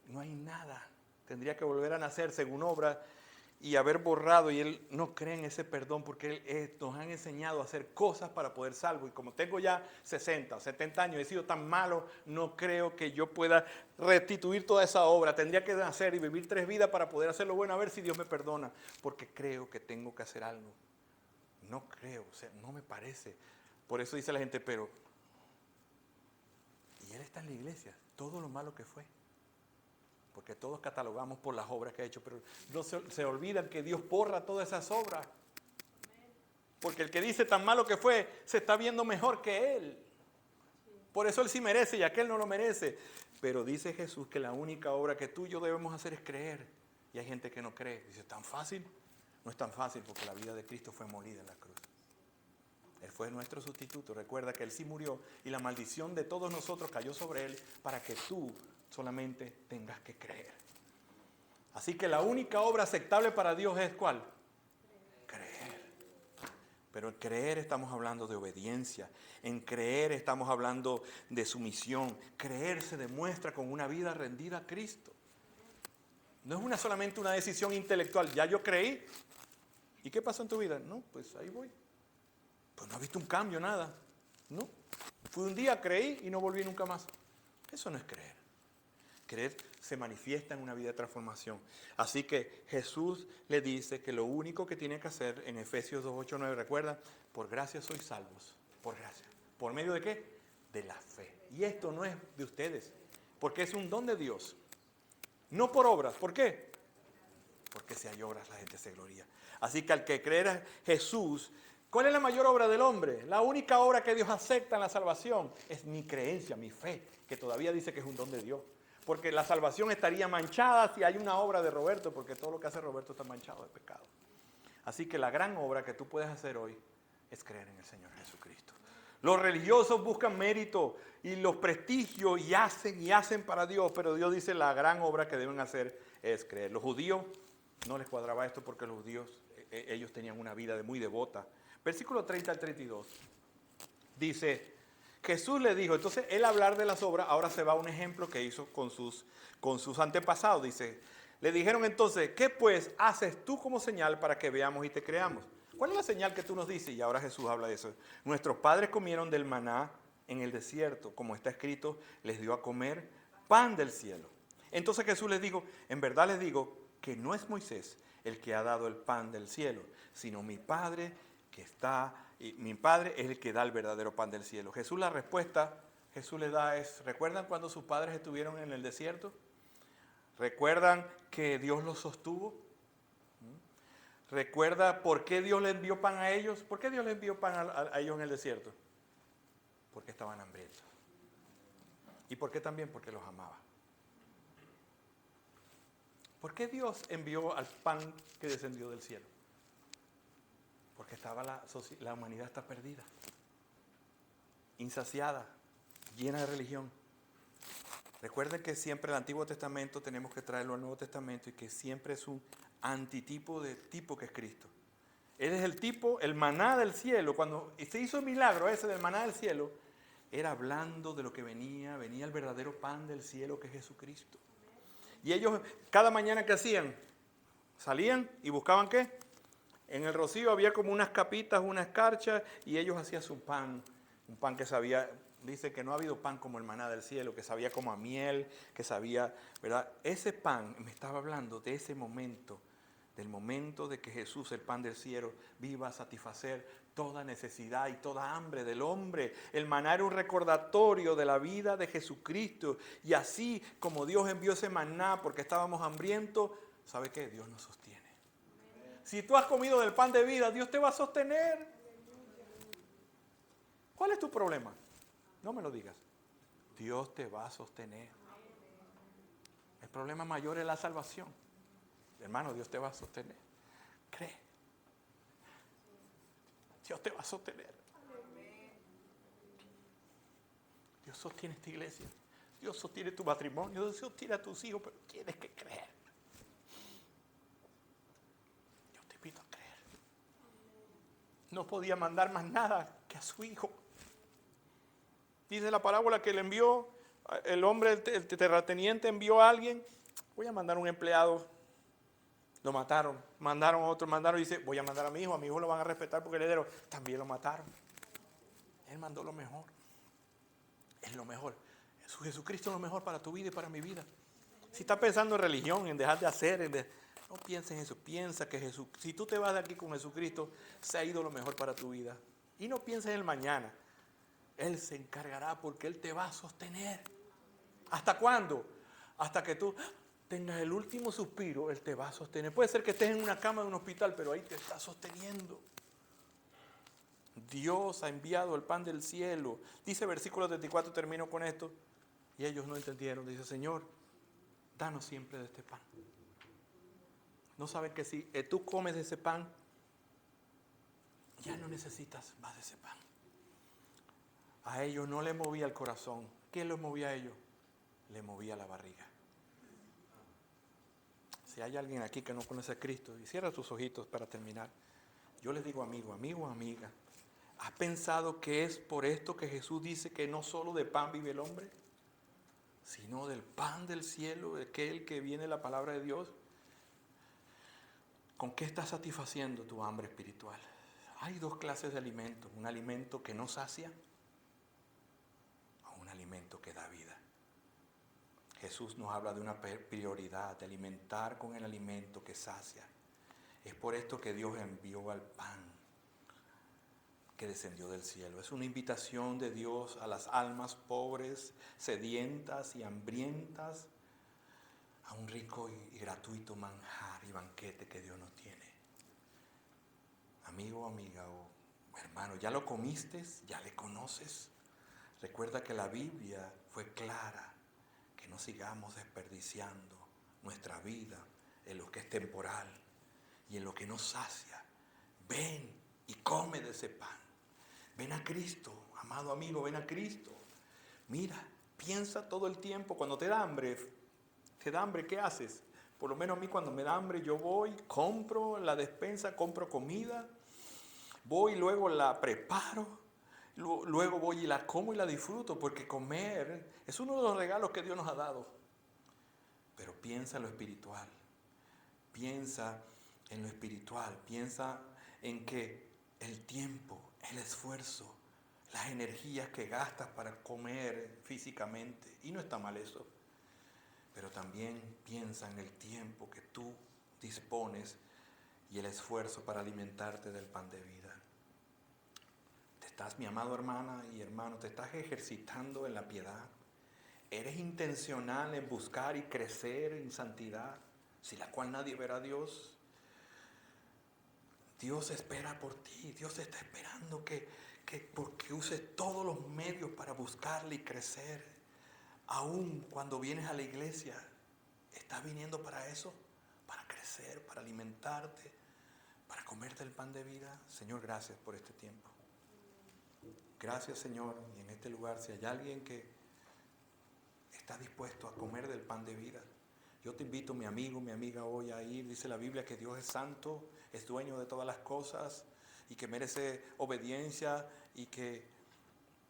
no hay nada. Tendría que volver a nacer según obra y haber borrado, y él no cree en ese perdón porque nos han enseñado a hacer cosas para poder salvo. Y como tengo ya 60 o 70 años, he sido tan malo, no creo que yo pueda restituir toda esa obra. Tendría que nacer y vivir 3 vidas para poder hacer lo bueno, a ver si Dios me perdona, porque creo que tengo que hacer algo. No creo, o sea, no me parece. Por eso dice la gente, pero, y él está en la iglesia, todo lo malo que fue. Porque todos catalogamos por las obras que ha hecho, pero no se olvidan que Dios borra todas esas obras. Porque el que dice tan malo que fue, se está viendo mejor que él. Por eso él sí merece y aquel no lo merece. Pero dice Jesús que la única obra que tú y yo debemos hacer es creer. Y hay gente que no cree. Dice, ¿tan fácil? No es tan fácil porque la vida de Cristo fue molida en la cruz. Él fue nuestro sustituto. Recuerda que Él sí murió y la maldición de todos nosotros cayó sobre Él para que tú solamente tengas que creer. Así que la única obra aceptable para Dios es ¿cuál? Creer. Pero en creer estamos hablando de obediencia. En creer estamos hablando de sumisión. Creer se demuestra con una vida rendida a Cristo. No es solamente una decisión intelectual. Ya yo creí. ¿Y qué pasó en tu vida? No, pues ahí voy. Pues no has visto un cambio, nada. No. Fui un día, creí y no volví nunca más. Eso no es creer. Creer se manifiesta en una vida de transformación. Así que Jesús le dice que lo único que tiene que hacer en Efesios 2, 8, 9, recuerda, por gracia sois salvos. Por gracia. ¿Por medio de qué? De la fe. Y esto no es de ustedes, porque es un don de Dios. No por obras. ¿Por qué? Porque si hay obras la gente se gloria. Así que al que creer Jesús, ¿cuál es la mayor obra del hombre? La única obra que Dios acepta en la salvación es mi creencia, mi fe, que todavía dice que es un don de Dios. Porque la salvación estaría manchada si hay una obra de Roberto, porque todo lo que hace Roberto está manchado de pecado. Así que la gran obra que tú puedes hacer hoy es creer en el Señor Jesucristo. Los religiosos buscan mérito y los prestigios y hacen para Dios, pero Dios dice la gran obra que deben hacer es creer. Los judíos no les cuadraba esto porque los judíos, ellos tenían una vida muy devota. Versículo 30 al 32 dice, Jesús le dijo, entonces él hablar de las obras, ahora se va a un ejemplo que hizo con sus antepasados. Dice, le dijeron entonces, ¿qué pues haces tú como señal para que veamos y te creamos? ¿Cuál es la señal que tú nos dices? Y ahora Jesús habla de eso. Nuestros padres comieron del maná en el desierto, como está escrito, les dio a comer pan del cielo. Entonces Jesús les dijo, en verdad les digo que no es Moisés el que ha dado el pan del cielo, sino mi Padre que está, y mi Padre es el que da el verdadero pan del cielo. Jesús la respuesta, Jesús le da es, ¿recuerdan cuando sus padres estuvieron en el desierto? ¿Recuerdan que Dios los sostuvo? ¿Recuerda por qué Dios le envió pan a ellos? ¿Por qué Dios le envió pan a ellos en el desierto? Porque estaban hambrientos. ¿Y por qué también? Porque los amaba. ¿Por qué Dios envió al pan que descendió del cielo? Porque la humanidad está perdida, insaciada, llena de religión. Recuerden que siempre el Antiguo Testamento tenemos que traerlo al Nuevo Testamento y que siempre es un antitipo de tipo que es Cristo. Él es el tipo, el maná del cielo. Cuando se hizo el milagro ese del maná del cielo, era hablando de lo que venía el verdadero pan del cielo que es Jesucristo. Y ellos cada mañana ¿qué hacían? Salían y buscaban ¿qué? En el rocío había como unas capitas, una escarcha, y ellos hacían su pan, un pan que sabía, dice que no ha habido pan como el maná del cielo, que sabía como a miel, que sabía, ¿verdad? Ese pan, me estaba hablando de ese momento, del momento de que Jesús, el pan del cielo, viva a satisfacer toda necesidad y toda hambre del hombre. El maná era un recordatorio de la vida de Jesucristo, y así como Dios envió ese maná porque estábamos hambrientos, ¿sabe qué? Dios nos sostiene. Si tú has comido del pan de vida, Dios te va a sostener. ¿Cuál es tu problema? No me lo digas. Dios te va a sostener. El problema mayor es la salvación. Hermano, Dios te va a sostener. Cree. Dios te va a sostener. Dios sostiene esta iglesia. Dios sostiene tu matrimonio. Dios sostiene a tus hijos, pero tienes que creer. Yo te invito a creer. No podía mandar más nada que a su hijo. Dice la parábola que le envió, el hombre, el terrateniente envió a alguien, voy a mandar un empleado, lo mataron, mandaron a otro, y dice, voy a mandar a mi hijo lo van a respetar porque heredero, también lo mataron. Él mandó lo mejor, es lo mejor. Jesucristo es lo mejor para tu vida y para mi vida. Si estás pensando en religión, en dejar de hacer, no pienses en eso, piensa que Jesús, si tú te vas de aquí con Jesucristo, se ha ido lo mejor para tu vida. Y no pienses en el mañana. Él se encargará porque Él te va a sostener. ¿Hasta cuándo? Hasta que tú tengas el último suspiro, Él te va a sostener. Puede ser que estés en una cama de un hospital, pero ahí te está sosteniendo. Dios ha enviado el pan del cielo. Dice versículo 34, termino con esto. Y ellos no entendieron. Dice, Señor, danos siempre de este pan. No saben que si tú comes de ese pan, ya no necesitas más de ese pan. A ellos no les movía el corazón. ¿Qué les movía a ellos? Les movía la barriga. Si hay alguien aquí que no conoce a Cristo, y cierra tus ojitos para terminar. Yo les digo, amigo, amiga, ¿has pensado que es por esto que Jesús dice que no solo de pan vive el hombre, sino del pan del cielo, de aquel que viene la palabra de Dios? ¿Con qué estás satisfaciendo tu hambre espiritual? Hay dos clases de alimentos, un alimento que no sacia o un alimento que da vida. Jesús nos habla de una prioridad, de alimentar con el alimento que sacia. Es por esto que Dios envió al pan que descendió del cielo. Es una invitación de Dios a las almas pobres, sedientas y hambrientas, a un rico y gratuito manjar y banquete que Dios nos tiene. Amigo, amiga o hermano, ¿ya lo comiste? ¿Ya le conoces? Recuerda que la Biblia fue clara, que no sigamos desperdiciando nuestra vida en lo que es temporal y en lo que nos sacia. Ven y come de ese pan. Ven a Cristo, amado amigo, ven a Cristo. Mira, piensa todo el tiempo, cuando te da hambre, ¿qué haces? Por lo menos a mí cuando me da hambre yo voy, compro la despensa, compro comida, voy y luego la preparo, luego voy y la como y la disfruto, porque comer es uno de los regalos que Dios nos ha dado. Pero piensa en lo espiritual, piensa en lo espiritual, piensa en que el tiempo, el esfuerzo, las energías que gastas para comer físicamente, y no está mal eso, pero también piensa en el tiempo que tú dispones y el esfuerzo para alimentarte del pan de vida. Mi amado hermana y hermano, te estás ejercitando en la piedad. Eres intencional en buscar y crecer en santidad, sin la cual nadie verá a Dios. Dios espera por ti. Dios está esperando que uses todos los medios para buscarle y crecer. Aún cuando vienes a la iglesia, ¿estás viniendo para eso? Para crecer, para alimentarte, para comerte el pan de vida. Señor, gracias por este tiempo. Gracias, Señor. Y en este lugar, si hay alguien que está dispuesto a comer del pan de vida. Yo te invito, mi amigo, mi amiga, hoy a ir. Dice la Biblia que Dios es santo, es dueño de todas las cosas y que merece obediencia y que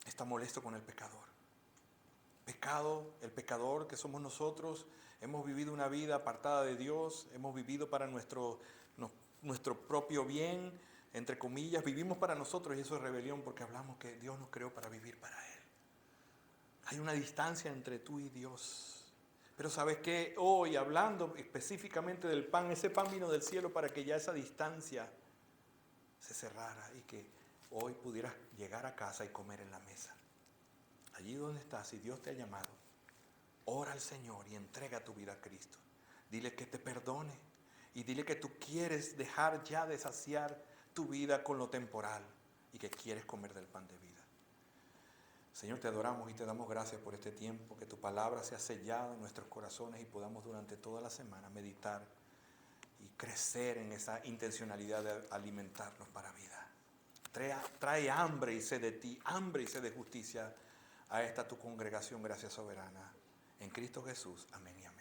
está molesto con el pecador. El pecador que somos nosotros, hemos vivido una vida apartada de Dios, hemos vivido para nuestro propio bien, entre comillas, vivimos para nosotros y eso es rebelión porque hablamos que Dios nos creó para vivir para Él. Hay una distancia entre tú y Dios. Pero ¿sabes qué? Hoy, hablando específicamente del pan, ese pan vino del cielo para que ya esa distancia se cerrara y que hoy pudieras llegar a casa y comer en la mesa. Allí donde estás, si Dios te ha llamado, ora al Señor y entrega tu vida a Cristo. Dile que te perdone y dile que tú quieres dejar ya de saciar tu vida con lo temporal y que quieres comer del pan de vida. Señor, te adoramos y te damos gracias por este tiempo, que tu palabra sea sellada en nuestros corazones y podamos durante toda la semana meditar y crecer en esa intencionalidad de alimentarnos para vida. Trae hambre y sed de ti, hambre y sed de justicia a esta tu congregación, gracia soberana. En Cristo Jesús, amén y amén.